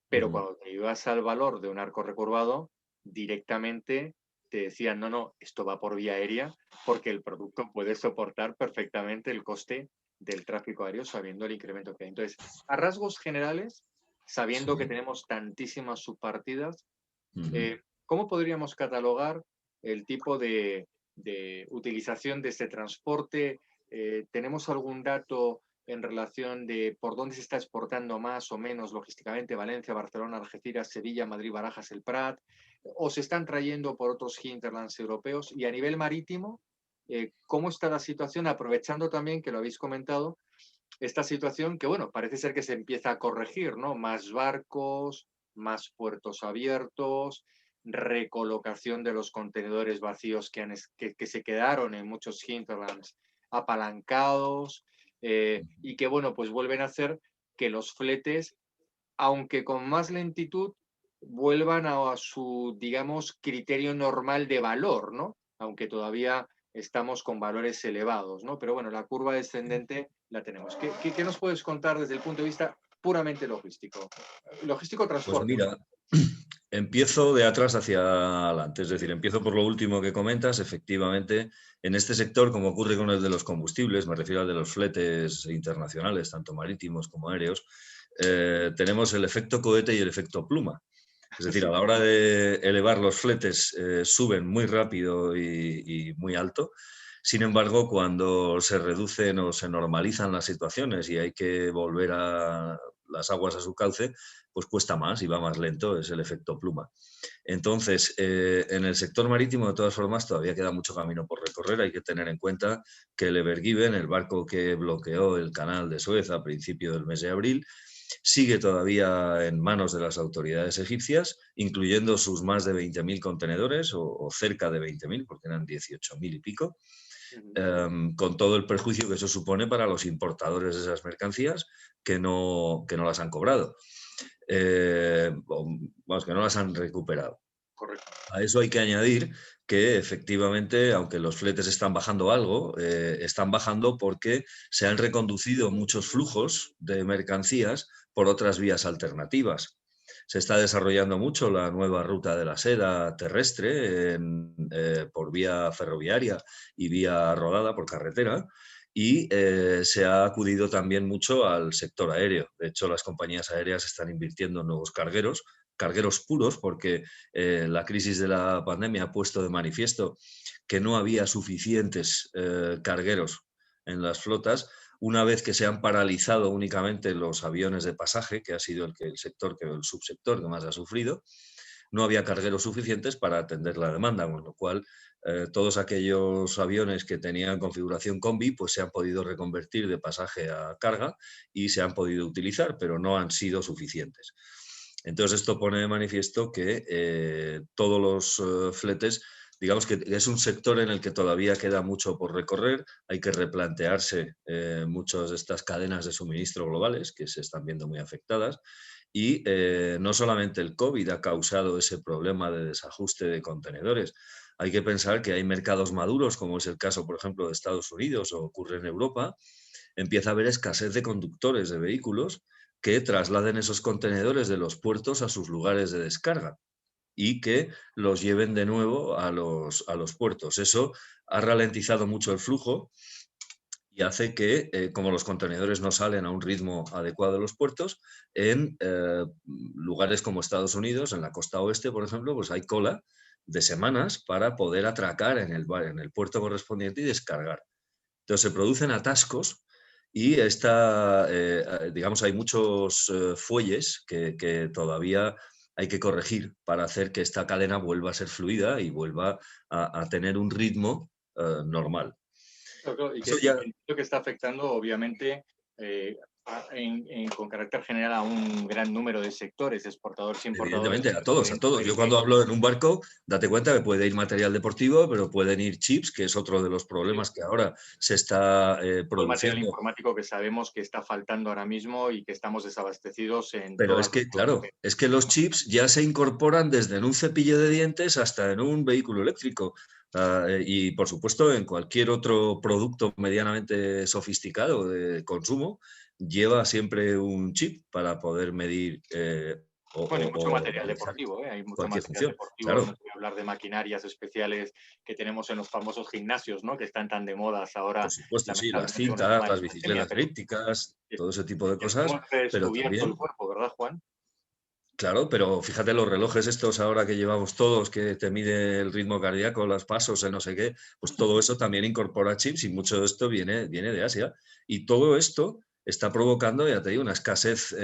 Pero cuando te ibas al valor de un arco recurvado, directamente te decían, no, esto va por vía aérea porque el producto puede soportar perfectamente el coste del tráfico aéreo sabiendo el incremento que hay. Entonces, a rasgos generales, sabiendo que tenemos tantísimas subpartidas, ¿cómo podríamos catalogar el tipo de utilización de este transporte? ¿Tenemos algún dato en relación de por dónde se está exportando más o menos logísticamente? Valencia, Barcelona, Algeciras, Sevilla, Madrid, Barajas, el Prat, o se están trayendo por otros hinterlands europeos. Y a nivel marítimo, ¿cómo está la situación? Aprovechando también que lo habéis comentado, esta situación que, bueno, parece ser que se empieza a corregir, ¿no? Más barcos, más puertos abiertos, recolocación de los contenedores vacíos que se quedaron en muchos hinterlands apalancados, y que, bueno, pues vuelven a hacer que los fletes, aunque con más lentitud, vuelvan a su, digamos, criterio normal de valor, ¿no? Aunque todavía estamos con valores elevados, ¿no? Pero bueno, la curva descendente la tenemos. ¿Qué nos puedes contar desde el punto de vista puramente logístico? Logístico Pues transporte. mira, empiezo de atrás hacia adelante, es decir, empiezo por lo último que comentas. Efectivamente, en este sector, como ocurre con el de los combustibles, me refiero al de los fletes internacionales, tanto marítimos como aéreos, tenemos el efecto cohete y el efecto pluma. Es decir, a Sí. la hora de elevar los fletes suben muy rápido y muy alto. Sin embargo, cuando se reducen o se normalizan las situaciones y hay que volver a las aguas a su cauce, pues cuesta más y va más lento, es el efecto pluma. Entonces, en el sector marítimo, de todas formas, todavía queda mucho camino por recorrer. Hay que tener en cuenta que el Ever Given, el barco que bloqueó el canal de Suez a principio del mes de abril, sigue todavía en manos de las autoridades egipcias, incluyendo sus más de 20.000 contenedores o cerca de 20.000, porque eran 18.000 y pico, con todo el perjuicio que eso supone para los importadores de esas mercancías que no las han cobrado, vamos, que no las han recuperado. Correcto. A eso hay que añadir que efectivamente, aunque los fletes están bajando algo, están bajando porque se han reconducido muchos flujos de mercancías por otras vías alternativas. Se está desarrollando mucho la nueva ruta de la seda terrestre por vía ferroviaria y vía rodada por carretera, y se ha acudido también mucho al sector aéreo. De hecho, las compañías aéreas están invirtiendo en nuevos cargueros puros, porque la crisis de la pandemia ha puesto de manifiesto que no había suficientes cargueros en las flotas. Una vez que se han paralizado únicamente los aviones de pasaje, que ha sido el subsector que más ha sufrido, no había cargueros suficientes para atender la demanda, con lo cual todos aquellos aviones que tenían configuración combi pues se han podido reconvertir de pasaje a carga y se han podido utilizar, pero no han sido suficientes. Entonces esto pone de manifiesto que todos los fletes, digamos que es un sector en el que todavía queda mucho por recorrer. Hay que replantearse muchas de estas cadenas de suministro globales que se están viendo muy afectadas. Y no solamente el COVID ha causado ese problema de desajuste de contenedores. Hay que pensar que hay mercados maduros, como es el caso, por ejemplo, de Estados Unidos o ocurre en Europa. Empieza a haber escasez de conductores de vehículos que trasladen esos contenedores de los puertos a sus lugares de descarga y que los lleven de nuevo a los puertos. Eso ha ralentizado mucho el flujo y hace que, como los contenedores no salen a un ritmo adecuado de los puertos, en lugares como Estados Unidos, en la costa oeste, por ejemplo, pues hay cola de semanas para poder atracar en el puerto correspondiente y descargar. Entonces se producen atascos y digamos, hay muchos fuelles que todavía hay que corregir para hacer que esta cadena vuelva a ser fluida y vuelva a tener un ritmo normal. Claro, y Eso que ya, lo que está afectando, obviamente, con carácter general a un gran número de sectores, exportadores e importadores. evidentemente, a todos, a todos. Yo cuando hablo en un barco, date cuenta que puede ir material deportivo, pero pueden ir chips, que es otro de los problemas que ahora se está Todo el material produciendo. informático que sabemos que está faltando ahora mismo y que estamos desabastecidos en Pero todas es las que, claro, es que los chips ya se incorporan desde en un cepillo de dientes hasta en un vehículo eléctrico. Y, por supuesto, en cualquier otro producto medianamente sofisticado de consumo, lleva siempre un chip para poder medir Bueno, y mucho o material realizar deportivo, ¿eh? Hay mucho cualquier material función. deportivo, no Claro, te voy a hablar de maquinarias especiales que tenemos en los famosos gimnasios, ¿no? Que están tan de modas por ahora, supuesto, sí, las lamentablemente, con el cintas, tema de las la pandemia, bicicletas pero elípticas, todo ese tipo de cosas, hemos pero redescubierto el también. cuerpo, ¿verdad, Juan? Claro, pero fíjate los relojes estos ahora que llevamos todos, que te mide el ritmo cardíaco, los pasos, no sé qué, pues todo eso también incorpora chips y mucho de esto viene de Asia. Y todo esto está provocando, ya te digo, una escasez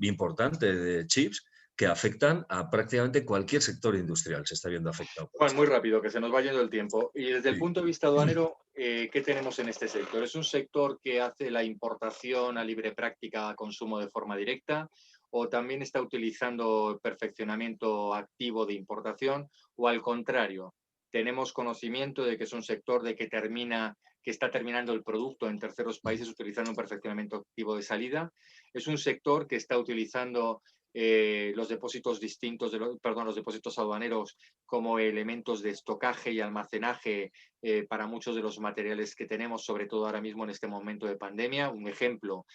importante de chips que afectan a prácticamente cualquier sector industrial, se está viendo afectado por Juan, esto. muy rápido, que se nos va yendo el tiempo. Y desde el Sí. punto de vista aduanero, ¿qué tenemos en este sector? ¿Es un sector que hace la importación a libre práctica a consumo de forma directa? ¿O también está utilizando perfeccionamiento activo de importación? ¿O al contrario, tenemos conocimiento de que es un sector de que está terminando el producto en terceros países utilizando un perfeccionamiento activo de salida? ¿Es un sector que está utilizando los depósitos distintos, los depósitos aduaneros como elementos de estocaje y almacenaje para muchos de los materiales que tenemos, sobre todo ahora mismo en este momento de pandemia. Un ejemplo,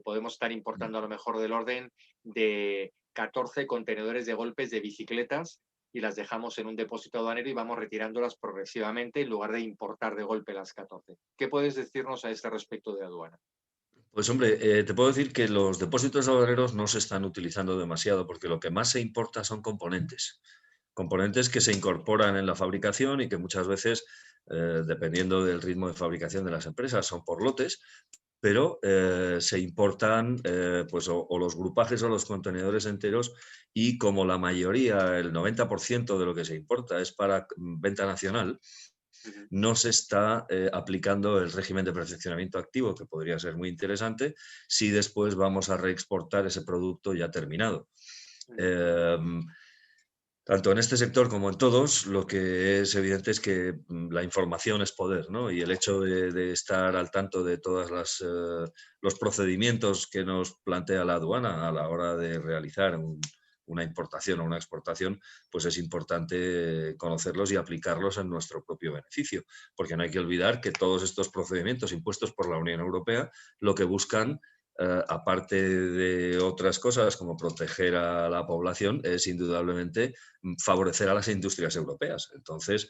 podemos estar importando a lo mejor del orden de 14 contenedores de golpes de bicicletas y las dejamos en un depósito aduanero y vamos retirándolas progresivamente en lugar de importar de golpe las 14. ¿Qué puedes decirnos a este respecto de aduana? Pues hombre, te puedo decir que los depósitos aduaneros no se están utilizando demasiado porque lo que más se importa son componentes. Componentes que se incorporan en la fabricación y que muchas veces, dependiendo del ritmo de fabricación de las empresas, son por lotes, pero se importan pues, o los grupajes o los contenedores enteros y como la mayoría, el 90% de lo que se importa es para venta nacional, no se está aplicando el régimen de perfeccionamiento activo, que podría ser muy interesante si después vamos a reexportar ese producto ya terminado. Tanto en este sector como en todos, lo que es evidente es que la información es poder, ¿no? Y el hecho de estar al tanto de todos los procedimientos que nos plantea la aduana a la hora de realizar una importación o una exportación, pues es importante conocerlos y aplicarlos en nuestro propio beneficio, porque no hay que olvidar que todos estos procedimientos impuestos por la Unión Europea lo que buscan, aparte de otras cosas como proteger a la población, es indudablemente favorecer a las industrias europeas. Entonces,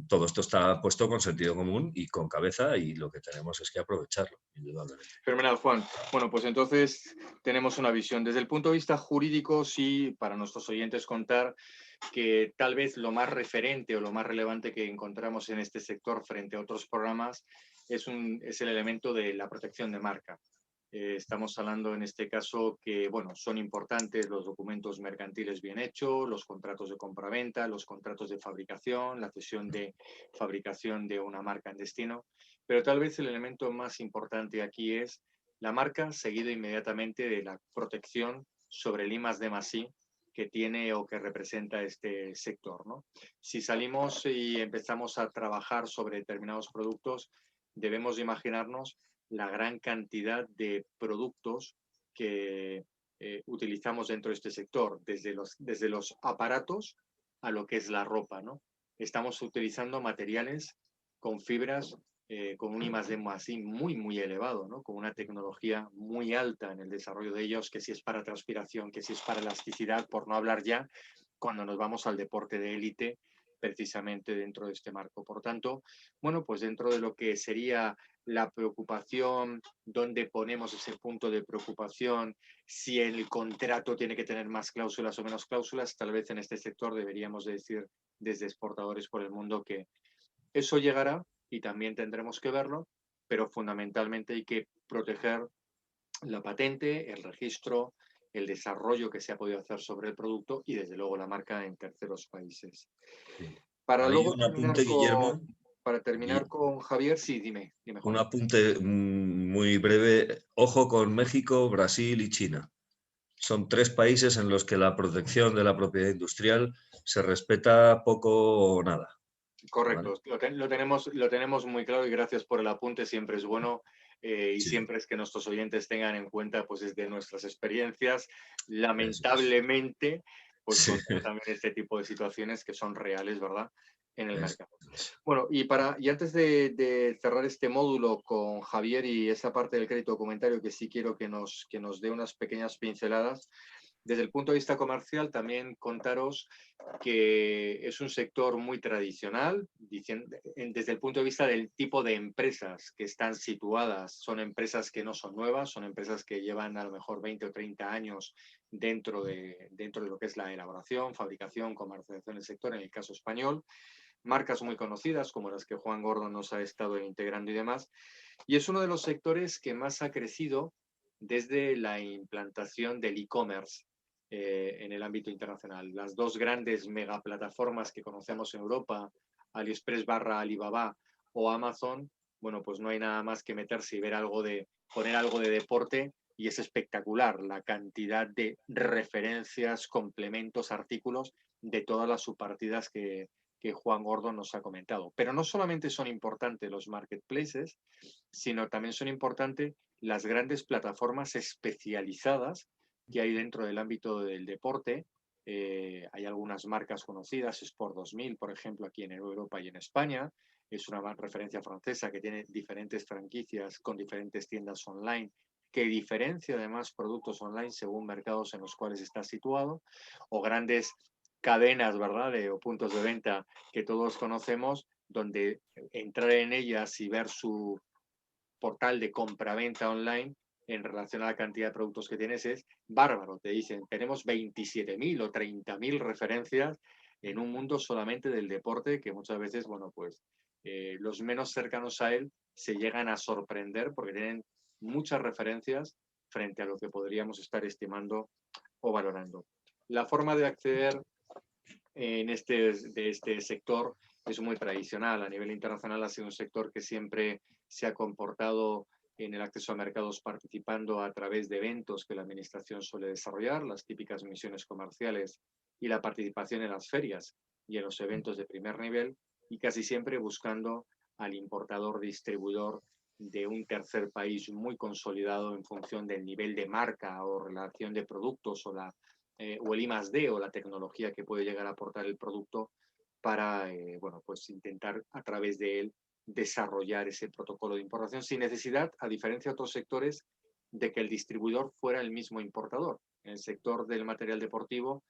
todo esto está puesto con sentido común y con cabeza y lo que tenemos es que aprovecharlo, indudablemente. Fenomenal, Juan. Bueno, pues entonces tenemos una visión. Desde el punto de vista jurídico, sí, para nuestros oyentes contar que tal vez lo más referente o lo más relevante que encontramos en este sector frente a otros programas es el elemento de la protección de marca. Estamos hablando en este caso que, bueno, son importantes los documentos mercantiles bien hechos, los contratos de compraventa, los contratos de fabricación, la cesión de fabricación de una marca en destino, pero tal vez el elemento más importante aquí es la marca seguido inmediatamente de la protección sobre el I+D+I que tiene o que representa este sector, ¿no? Si salimos y empezamos a trabajar sobre determinados productos, debemos imaginarnos la gran cantidad de productos que utilizamos dentro de este sector, desde los aparatos a lo que es la ropa, ¿no? Estamos utilizando materiales con fibras con un I+D+I muy, muy elevado, ¿no? Con una tecnología muy alta en el desarrollo de ellos, que si es para transpiración, que si es para elasticidad, por no hablar ya cuando nos vamos al deporte de élite, precisamente dentro de este marco. Por tanto, bueno, pues dentro de lo que sería la preocupación, dónde ponemos ese punto de preocupación, si el contrato tiene que tener más cláusulas o menos cláusulas, tal vez en este sector deberíamos decir desde exportadores por el mundo que eso llegará y también tendremos que verlo, pero fundamentalmente hay que proteger la patente, el registro, el desarrollo que se ha podido hacer sobre el producto y desde luego la marca en terceros países. Sí. Para Hay luego un apunte, Guillermo, terminar con Javier, sí, dime un Juan. apunte muy breve. Ojo con México, Brasil y China. Son 3 países en los que la protección de la propiedad industrial se respeta poco o nada. Correcto, ¿Vale? lo tenemos muy claro y gracias por el apunte, siempre es bueno y Sí, siempre es que nuestros oyentes tengan en cuenta pues desde nuestras experiencias, eso es. lamentablemente, pues Sí, contar también este tipo de situaciones que son reales, ¿verdad? En el eso mercado. es. Bueno, y antes de cerrar este módulo con Javier y esa parte del crédito documentario que sí quiero que nos dé unas pequeñas pinceladas, desde el punto de vista comercial también contaros que es un sector muy tradicional, desde el punto de vista del tipo de empresas que están situadas. Son empresas que no son nuevas, son empresas que llevan a lo mejor 20 o 30 años dentro de lo que es la elaboración, fabricación, comercialización del sector, en el caso español. Marcas muy conocidas como las que Juan Gordon nos ha estado integrando y demás. Y es uno de los sectores que más ha crecido desde la implantación del e-commerce en el ámbito internacional. Las dos grandes megaplataformas que conocemos en Europa, AliExpress / Alibaba o Amazon, bueno, pues no hay nada más que meterse y poner algo de deporte y es espectacular la cantidad de referencias, complementos, artículos de todas las subpartidas que Juan Gordon nos ha comentado. Pero no solamente son importantes los marketplaces, sino también son importantes las grandes plataformas especializadas que hay dentro del ámbito del deporte. Hay algunas marcas conocidas, Sport 2000, por ejemplo, aquí en Europa y en España. Es una referencia francesa que tiene diferentes franquicias con diferentes tiendas online, que diferencia además productos online según mercados en los cuales está situado, o grandes cadenas, ¿verdad?, o puntos de venta que todos conocemos, donde entrar en ellas y ver su portal de compra-venta online en relación a la cantidad de productos que tienes es bárbaro. Te dicen, tenemos 27.000 o 30.000 referencias en un mundo solamente del deporte que muchas veces, bueno, pues los menos cercanos a él se llegan a sorprender porque tienen muchas referencias frente a lo que podríamos estar estimando o valorando. La forma de acceder de este sector es muy tradicional. A nivel internacional ha sido un sector que siempre se ha comportado en el acceso a mercados participando a través de eventos que la administración suele desarrollar, las típicas misiones comerciales y la participación en las ferias y en los eventos de primer nivel, y casi siempre buscando al importador distribuidor de un tercer país muy consolidado en función del nivel de marca o relación de productos o el I+D o la tecnología que puede llegar a aportar el producto para bueno, pues intentar a través de él desarrollar ese protocolo de importación sin necesidad, a diferencia de otros sectores, de que el distribuidor fuera el mismo importador. En el sector del material deportivo,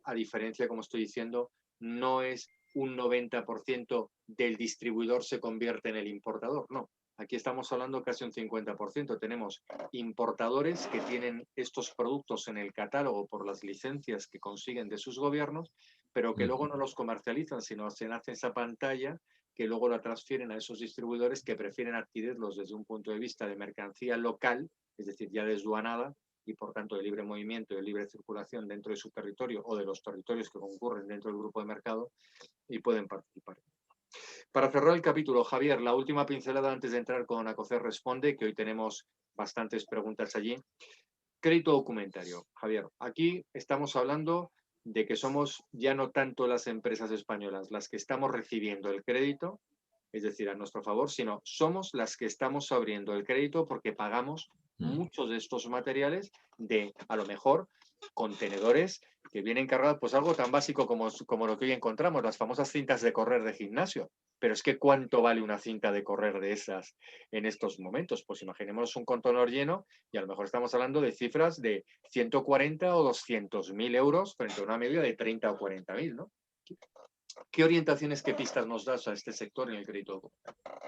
a diferencia, como estoy diciendo, no es un 90% del distribuidor se convierte en el importador, no. Aquí estamos hablando casi un 50%. Tenemos importadores que tienen estos productos en el catálogo por las licencias que consiguen de sus gobiernos, pero que luego no los comercializan, sino se hacen esa pantalla que luego la transfieren a esos distribuidores que prefieren adquirirlos desde un punto de vista de mercancía local, es decir, ya desduanada, y por tanto de libre movimiento y de libre circulación dentro de su territorio o de los territorios que concurren dentro del grupo de mercado, y pueden participar. Para cerrar el capítulo, Javier, la última pincelada antes de entrar con Acocer Responde, que hoy tenemos bastantes preguntas allí. Crédito documentario, Javier. Aquí estamos hablando de que somos ya no tanto las empresas españolas las que estamos recibiendo el crédito, es decir, a nuestro favor, sino somos las que estamos abriendo el crédito porque pagamos muchos de estos materiales de, a lo mejor, contenedores que vienen cargados, pues algo tan básico como lo que hoy encontramos, las famosas cintas de correr de gimnasio. Pero es que ¿cuánto vale una cinta de correr de esas en estos momentos? Pues imaginemos un contenedor lleno y a lo mejor estamos hablando de cifras de 140 o 200.000 euros frente a una media de 30 o 40.000, ¿no? ¿Qué orientaciones, qué pistas nos das a este sector en el crédito?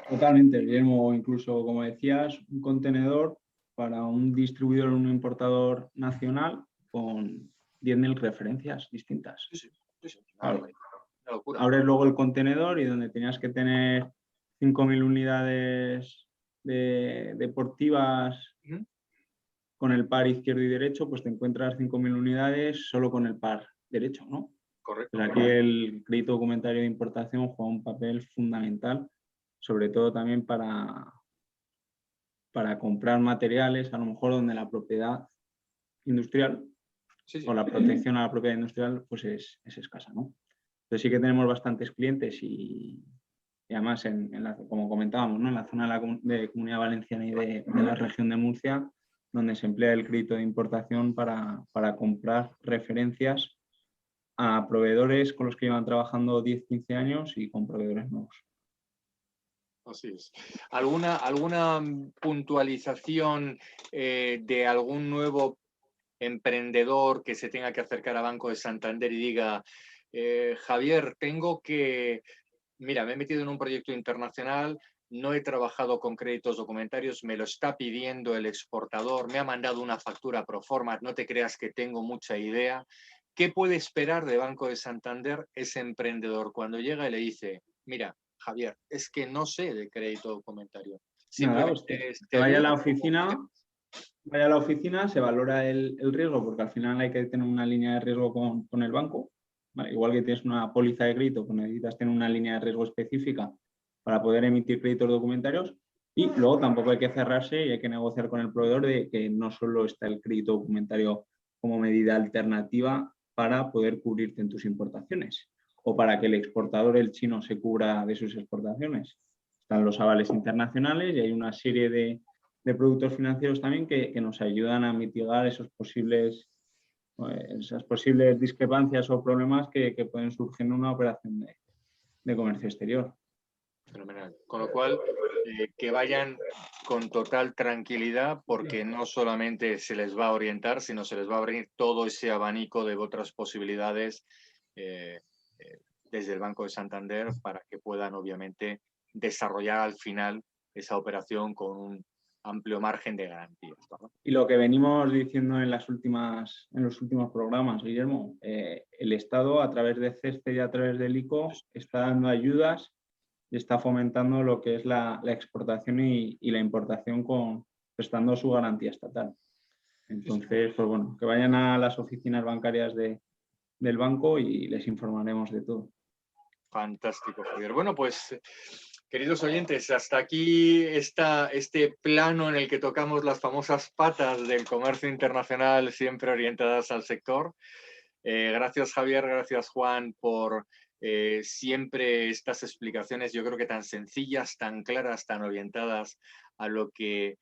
Totalmente, Guillermo. Incluso, como decías, un contenedor para un distribuidor o un importador nacional con 10.000 referencias distintas. Sí. Claro. Una locura. Abres luego el contenedor y donde tenías que tener 5.000 unidades deportivas con el par izquierdo y derecho, pues te encuentras 5.000 unidades solo con el par derecho, ¿no? Correcto. Pues aquí el crédito documentario de importación juega un papel fundamental, sobre todo también para comprar materiales, a lo mejor donde la propiedad industrial o la protección a la propiedad industrial pues es escasa, ¿no? Entonces sí que tenemos bastantes clientes y además, como comentábamos, ¿no?, en la zona de Comunidad Valenciana y de la región de Murcia, donde se emplea el crédito de importación para comprar referencias a proveedores con los que llevan trabajando 10-15 años y con proveedores nuevos. Así es. ¿Alguna puntualización de algún nuevo emprendedor que se tenga que acercar a Banco de Santander y diga, Javier, mira, me he metido en un proyecto internacional, no he trabajado con créditos documentarios, me lo está pidiendo el exportador, me ha mandado una factura pro forma, no te creas que tengo mucha idea? ¿Qué puede esperar de Banco de Santander ese emprendedor cuando llega y le dice, mira, Javier, es que no sé de crédito documentario? Simplemente vaya a la oficina, se valora el riesgo, porque al final hay que tener una línea de riesgo con el banco. ¿Vale? Igual que tienes una póliza de crédito, pues necesitas tener una línea de riesgo específica para poder emitir créditos documentarios. Y luego tampoco hay que cerrarse y hay que negociar con el proveedor de que no solo está el crédito documentario como medida alternativa para poder cubrirte en tus importaciones o para que el exportador, el chino, se cubra de sus exportaciones. Están los avales internacionales y hay una serie de productos financieros también que nos ayudan a mitigar esas posibles discrepancias o problemas que pueden surgir en una operación de comercio exterior. Fenomenal. Con lo cual, que vayan con total tranquilidad, porque no solamente se les va a orientar, sino se les va a abrir todo ese abanico de otras posibilidades desde el Banco de Santander para que puedan, obviamente, desarrollar al final esa operación con un amplio margen de garantías, ¿no? Y lo que venimos diciendo en los últimos programas, Guillermo, el Estado, a través de CESPE y a través del ICO, está dando ayudas y está fomentando lo que es la exportación y la importación prestando su garantía estatal. Entonces, pues bueno, que vayan a las oficinas bancarias del banco y les informaremos de todo. Fantástico, Javier. Bueno, pues, queridos oyentes, hasta aquí este plano en el que tocamos las famosas patas del comercio internacional, siempre orientadas al sector. Gracias, Javier, gracias, Juan, por siempre estas explicaciones, yo creo que tan sencillas, tan claras, tan orientadas a lo que,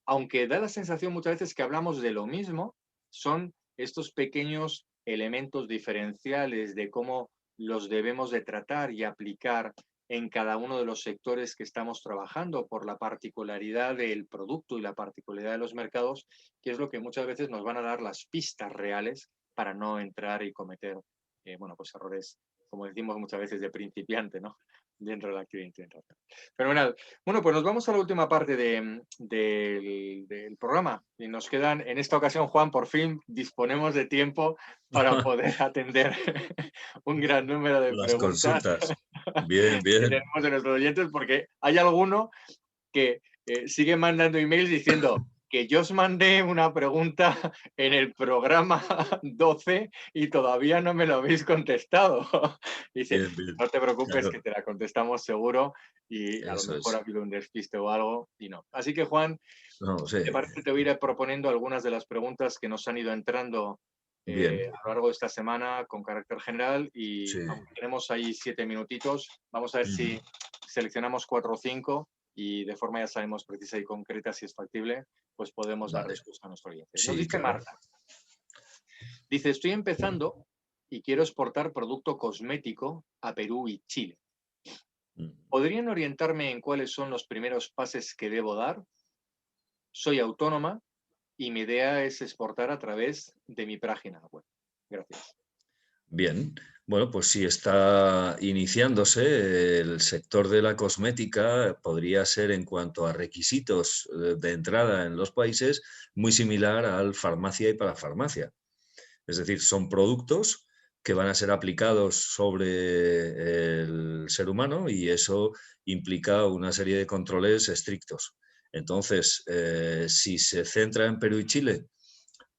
aunque da la sensación muchas veces que hablamos de lo mismo, son estos pequeños elementos diferenciales de cómo los debemos de tratar y aplicar en cada uno de los sectores que estamos trabajando por la particularidad del producto y la particularidad de los mercados, que es lo que muchas veces nos van a dar las pistas reales para no entrar y cometer pues errores, como decimos muchas veces, de principiante, ¿no? Dentro de la actividad internacional. Fenomenal. Bueno, pues nos vamos a la última parte del programa y nos quedan, en esta ocasión, Juan, por fin disponemos de tiempo para poder atender un gran número de Las preguntas consultas. Bien, que bien. tenemos de nuestros oyentes, porque hay alguno que sigue mandando emails diciendo que yo os mandé una pregunta en el programa 12 y todavía no me lo habéis contestado. Dice, Bien, bien. no te preocupes, Claro, que te la contestamos seguro y a lo eso mejor ha es. habido un despiste o algo y no. Así que, Juan, No, sí. ¿te parece? Te voy a ir proponiendo algunas de las preguntas que nos han ido entrando Bien, a lo largo de esta semana con carácter general y sí. aunque tenemos ahí 7 minutitos, vamos a ver si seleccionamos 4 o 5 y de forma, ya sabemos, precisa y concreta, si es factible, pues podemos dar Vale. respuesta a nuestro oyente. Nos Sí, dice claro. Marta. Dice, estoy empezando y quiero exportar producto cosmético a Perú y Chile. ¿Podrían orientarme en cuáles son los primeros pasos que debo dar? Soy autónoma y mi idea es exportar a través de mi página web. Gracias. Bien, bueno, pues si está iniciándose el sector de la cosmética, podría ser en cuanto a requisitos de entrada en los países muy similar al farmacia y parafarmacia. Es decir, son productos que van a ser aplicados sobre el ser humano y eso implica una serie de controles estrictos. Entonces, si se centra en Perú y Chile,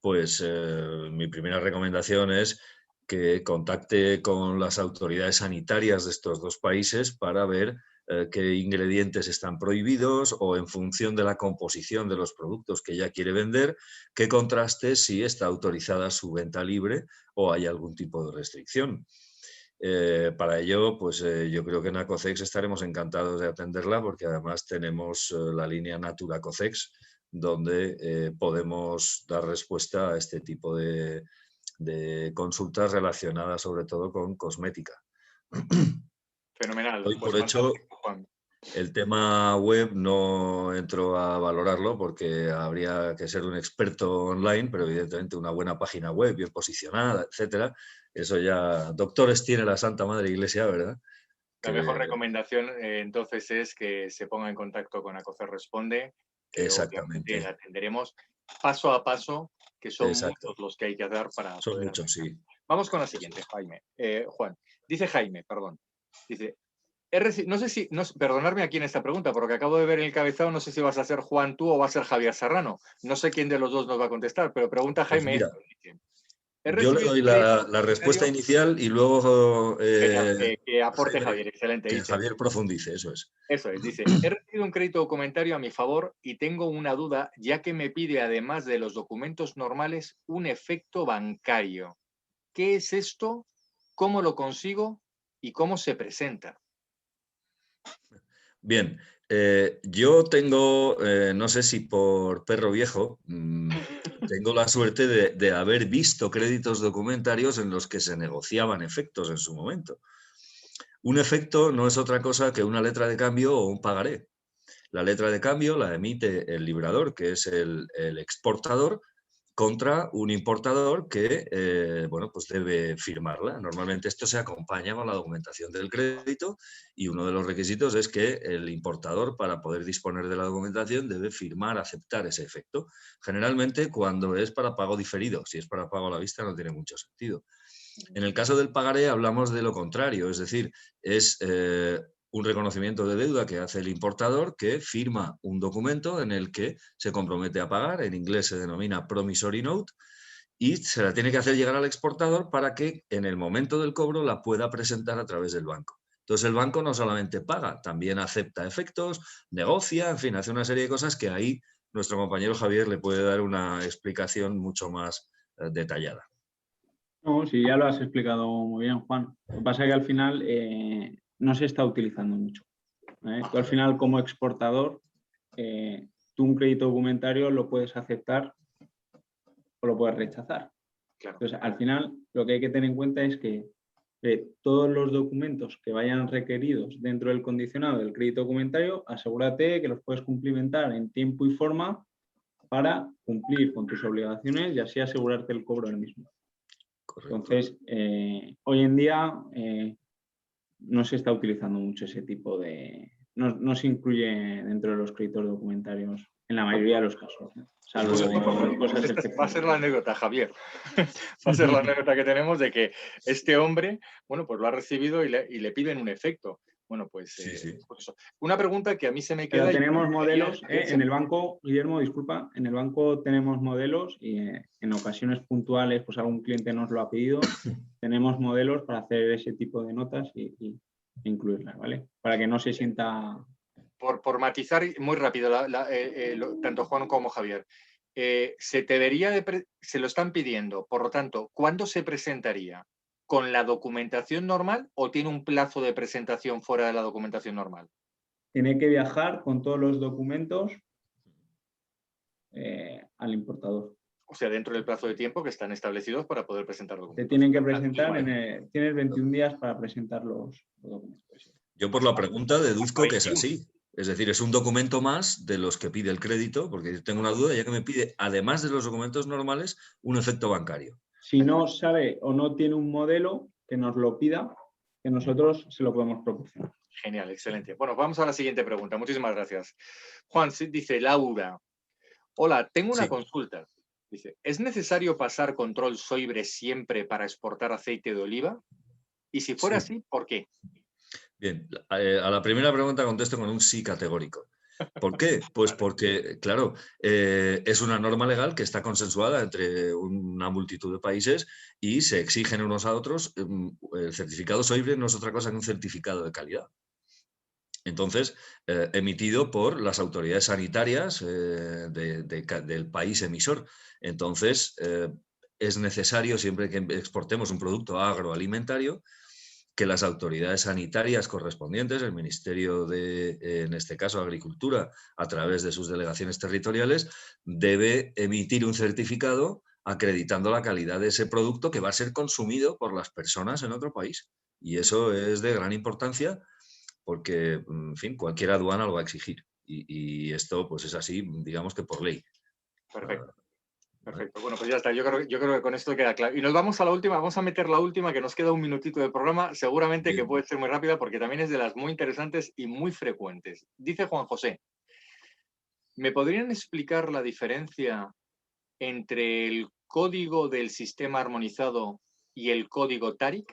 pues mi primera recomendación es que contacte con las autoridades sanitarias de estos dos países para ver qué ingredientes están prohibidos o en función de la composición de los productos que ella quiere vender, que contraste si está autorizada su venta libre o hay algún tipo de restricción. Para ello, pues yo creo que en Acocex estaremos encantados de atenderla porque además tenemos la línea Natura Acocex donde podemos dar respuesta a este tipo de consultas relacionadas sobre todo con cosmética. Fenomenal. Hoy Pues por hecho, fantástico, Juan. el tema web no entro a valorarlo porque habría que ser un experto online, pero evidentemente una buena página web bien posicionada, etcétera. Eso ya doctores tiene la Santa Madre Iglesia, ¿verdad? La mejor Que, recomendación entonces es que se ponga en contacto con Acocer Responde, que obviamente la exactamente, atenderemos paso a paso, que son exacto. muchos los que hay que dar para Son poder muchos, atender. sí. Vamos con la Eso siguiente, es. Jaime. Juan. Dice Jaime, perdón. Dice, no sé si, perdonadme aquí en esta pregunta, porque acabo de ver el encabezado, no sé si vas a ser Juan tú o va a ser Javier Serrano. No sé quién de los dos nos va a contestar, pero pregunta Pues Jaime mira, esto. He yo le recibido doy un crédito la respuesta hipotecario. inicial y luego Genial, que aporte Jaime, Javier, excelente, que dice. Javier profundice, eso es. Eso es, dice, he recibido un crédito documentario a mi favor y tengo una duda, ya que me pide, además de los documentos normales, un efecto bancario. ¿Qué es esto? ¿Cómo lo consigo? ¿Y cómo se presenta? Bien, Yo tengo, no sé si por perro viejo, tengo la suerte de haber visto créditos documentarios en los que se negociaban efectos en su momento. Un efecto no es otra cosa que una letra de cambio o un pagaré. La letra de cambio la emite el librador, que es el exportador, contra un importador que bueno, pues debe firmarla. Normalmente esto se acompaña con la documentación del crédito y uno de los requisitos es que el importador, para poder disponer de la documentación, debe firmar, aceptar ese efecto. Generalmente cuando es para pago diferido, si es para pago a la vista no tiene mucho sentido. En el caso del pagaré hablamos de lo contrario, es decir, es un reconocimiento de deuda que hace el importador, que firma un documento en el que se compromete a pagar, en inglés se denomina promissory note, y se la tiene que hacer llegar al exportador para que en el momento del cobro la pueda presentar a través del banco. Entonces el banco no solamente paga, también acepta efectos, negocia, en fin, hace una serie de cosas que ahí nuestro compañero Javier le puede dar una explicación mucho más detallada. No, sí, ya lo has explicado muy bien, Juan. Lo que pasa es que al final no se está utilizando mucho. Tú al final, como exportador, tú un crédito documentario lo puedes aceptar o lo puedes rechazar. Claro. Entonces, al final, lo que hay que tener en cuenta es que todos los documentos que vayan requeridos dentro del condicionado del crédito documentario, asegúrate que los puedes cumplimentar en tiempo y forma para cumplir con tus obligaciones y así asegurarte el cobro del mismo. Correcto. Entonces, hoy en día no se está utilizando mucho ese tipo de... No se incluye dentro de los créditos documentarios en la mayoría de los casos. Salvo cosas va a ser la anécdota, Javier. Va a ser la anécdota que tenemos de que este hombre, bueno, pues lo ha recibido y le piden un efecto. Bueno, pues, sí. Pues eso. Una pregunta que a mí se me queda... Pero tenemos modelos, en el banco, Guillermo, disculpa, en el banco tenemos modelos y en ocasiones puntuales, pues algún cliente nos lo ha pedido, tenemos modelos para hacer ese tipo de notas y incluirlas, ¿vale? Para que no se sienta... Por matizar muy rápido, tanto Juan como Javier, se lo están pidiendo, por lo tanto, ¿cuándo se presentaría? ¿Con la documentación normal o tiene un plazo de presentación fuera de la documentación normal? Tiene que viajar con todos los documentos al importador. O sea, dentro del plazo de tiempo que están establecidos para poder presentar documentos. Te tienen que presentar, tienes 21 días para presentar los documentos. Yo por la pregunta deduzco que es así. Es decir, es un documento más de los que pide el crédito, porque tengo una duda, ya que me pide, además de los documentos normales, un efecto bancario. Si no sabe o no tiene un modelo, que nos lo pida, que nosotros se lo podemos proporcionar. Genial, excelente. Bueno, vamos a la siguiente pregunta. Muchísimas gracias. Juan, dice Laura. Hola, tengo una consulta. Dice, ¿es necesario pasar control SOIBRE siempre para exportar aceite de oliva? Y si fuera así, ¿por qué? Bien, a la primera pregunta contesto con un sí categórico. ¿Por qué? Pues porque, claro, es una norma legal que está consensuada entre una multitud de países y se exigen unos a otros. El certificado SOIBRE no es otra cosa que un certificado de calidad. Entonces, emitido por las autoridades sanitarias del país emisor. Entonces, es necesario, siempre que exportemos un producto agroalimentario, que las autoridades sanitarias correspondientes, el Ministerio de, en este caso, Agricultura, a través de sus delegaciones territoriales, debe emitir un certificado acreditando la calidad de ese producto que va a ser consumido por las personas en otro país. Y eso es de gran importancia porque, en fin, cualquier aduana lo va a exigir. Y esto, pues es así, digamos que por ley. Perfecto. Perfecto, bueno, pues ya está. Yo creo que con esto queda claro. Y nos vamos a la última, vamos a meter la última, que nos queda un minutito de programa, seguramente que puede ser muy rápida porque también es de las muy interesantes y muy frecuentes. Dice Juan José, ¿me podrían explicar la diferencia entre el código del sistema armonizado y el código TARIC?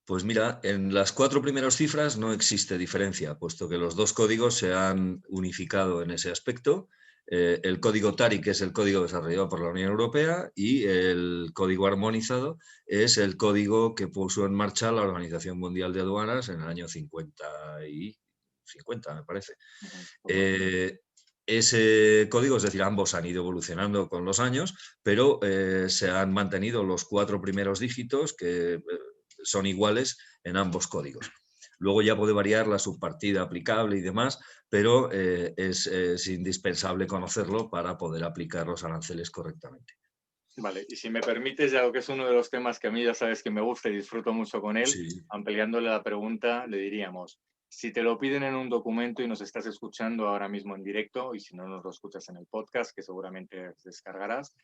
Pues mira, en las 4 primeras cifras no existe diferencia, puesto que los dos códigos se han unificado en ese aspecto. El código TARIC es el código desarrollado por la Unión Europea y el código armonizado es el código que puso en marcha la Organización Mundial de Aduanas en el año 50, me parece. Ese código, es decir, ambos han ido evolucionando con los años, pero se han mantenido los 4 primeros dígitos que son iguales en ambos códigos. Luego ya puede variar la subpartida aplicable y demás, pero es indispensable conocerlo para poder aplicar los aranceles correctamente. Vale, y si me permites, ya que es uno de los temas que a mí ya sabes que me gusta y disfruto mucho con él, Sí. ampliándole la pregunta, le diríamos, si te lo piden en un documento y nos estás escuchando ahora mismo en directo, y si no nos lo escuchas en el podcast, que seguramente descargarás,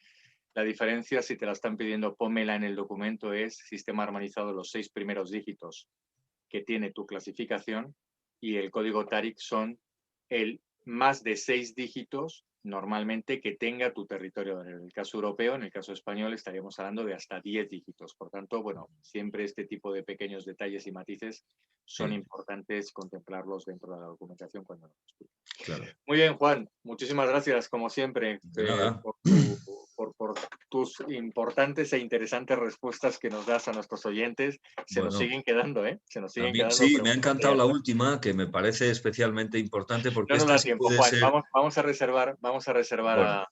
la diferencia, si te la están pidiendo, pónmela en el documento, es sistema armonizado, los 6 primeros dígitos que tiene tu clasificación, y el código TARIC son el más de 6 dígitos normalmente que tenga tu territorio. En el caso europeo, en el caso español, estaríamos hablando de hasta 10 dígitos. Por tanto, bueno, siempre este tipo de pequeños detalles y matices son importantes contemplarlos dentro de la documentación cuando nos explica. Claro. Muy bien, Juan, muchísimas gracias, como siempre, De nada. por tus importantes e interesantes respuestas que nos das a nuestros oyentes. Se nos siguen quedando, ¿eh? Se nos siguen quedando Sí, me ha preguntas. encantado la última, que me parece especialmente importante porque No nos esta da sí tiempo, puede Juan. ser... Vamos a reservar Bueno,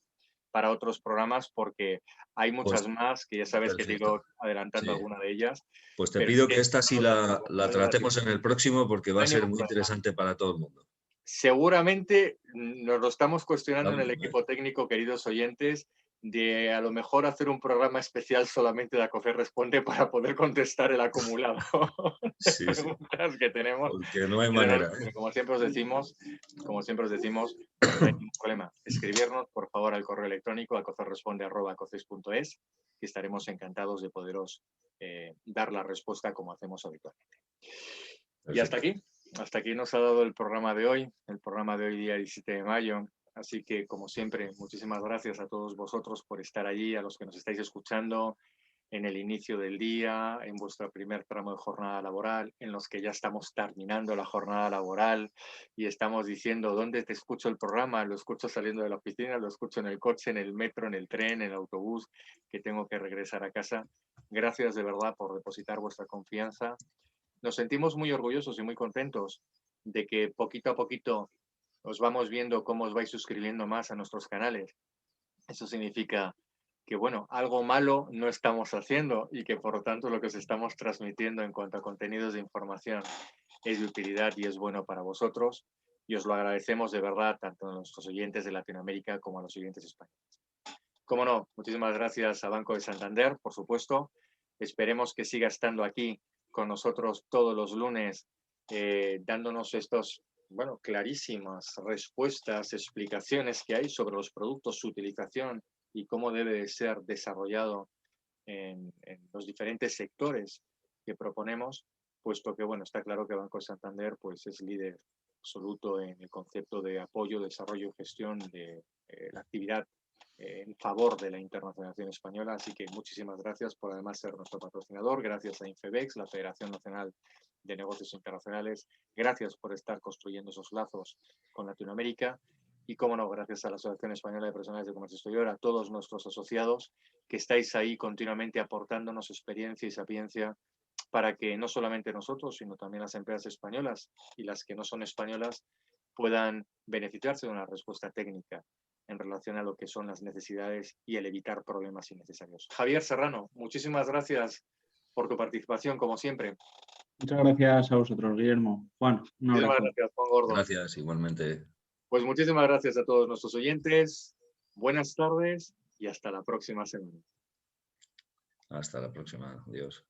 para otros programas porque hay pues muchas más que ya sabes que te he ido perfecto. adelantando Sí. alguna de ellas. Pues te Pero es pido que que esta sí no nos da tiempo, la no nos da tratemos tiempo. en el próximo porque va No a hay ser ningún muy problema. interesante para todo el mundo. Seguramente nos lo estamos cuestionando en el Vamos, equipo técnico, queridos oyentes, de a lo mejor hacer un programa especial solamente de Acocer Responde para poder contestar el acumulado de sí, preguntas que tenemos. porque no hay Pero, manera. pero como siempre os decimos, no hay ningún problema. Escribirnos, por favor, al correo electrónico acocerresponde@acoces.es, que estaremos encantados de poderos dar la respuesta como hacemos habitualmente. Y hasta aquí nos ha dado el programa de hoy, día 17 de mayo. Así que, como siempre, muchísimas gracias a todos vosotros por estar allí, a los que nos estáis escuchando en el inicio del día, en vuestro primer tramo de jornada laboral, en los que ya estamos terminando la jornada laboral y estamos diciendo, ¿dónde te escucho el programa? Lo escucho saliendo de la oficina, lo escucho en el coche, en el metro, en el tren, en el autobús, que tengo que regresar a casa. Gracias de verdad por depositar vuestra confianza. Nos sentimos muy orgullosos y muy contentos de que poquito a poquito os vamos viendo cómo os vais suscribiendo más a nuestros canales. Eso significa que, bueno, algo malo no estamos haciendo y que, por lo tanto, lo que os estamos transmitiendo en cuanto a contenidos de información es de utilidad y es bueno para vosotros. Y os lo agradecemos de verdad tanto a nuestros oyentes de Latinoamérica como a los oyentes españoles. Como no, muchísimas gracias a Banco de Santander, por supuesto. Esperemos que siga estando aquí con nosotros todos los lunes, dándonos estos, bueno, clarísimas respuestas, explicaciones que hay sobre los productos, su utilización y cómo debe de ser desarrollado en los diferentes sectores que proponemos, puesto que, bueno, está claro que Banco de Santander pues, es líder absoluto en el concepto de apoyo, desarrollo y gestión de la actividad en favor de la internacionalización española. Así que muchísimas gracias por además ser nuestro patrocinador. Gracias a Infebex, la Federación Nacional de Negocios Internacionales. Gracias por estar construyendo esos lazos con Latinoamérica. Y, cómo no, gracias a la Asociación Española de Profesionales de Comercio Exterior, a todos nuestros asociados que estáis ahí continuamente aportándonos experiencia y sapiencia para que no solamente nosotros, sino también las empresas españolas y las que no son españolas puedan beneficiarse de una respuesta técnica en relación a lo que son las necesidades y el evitar problemas innecesarios. Javier Serrano, muchísimas gracias por tu participación, como siempre. Muchas gracias a vosotros, Guillermo. Juan, un abrazo. Muchísimas gracias, Juan Gordo. Gracias, igualmente. Pues muchísimas gracias a todos nuestros oyentes. Buenas tardes y hasta la próxima semana. Hasta la próxima. Adiós.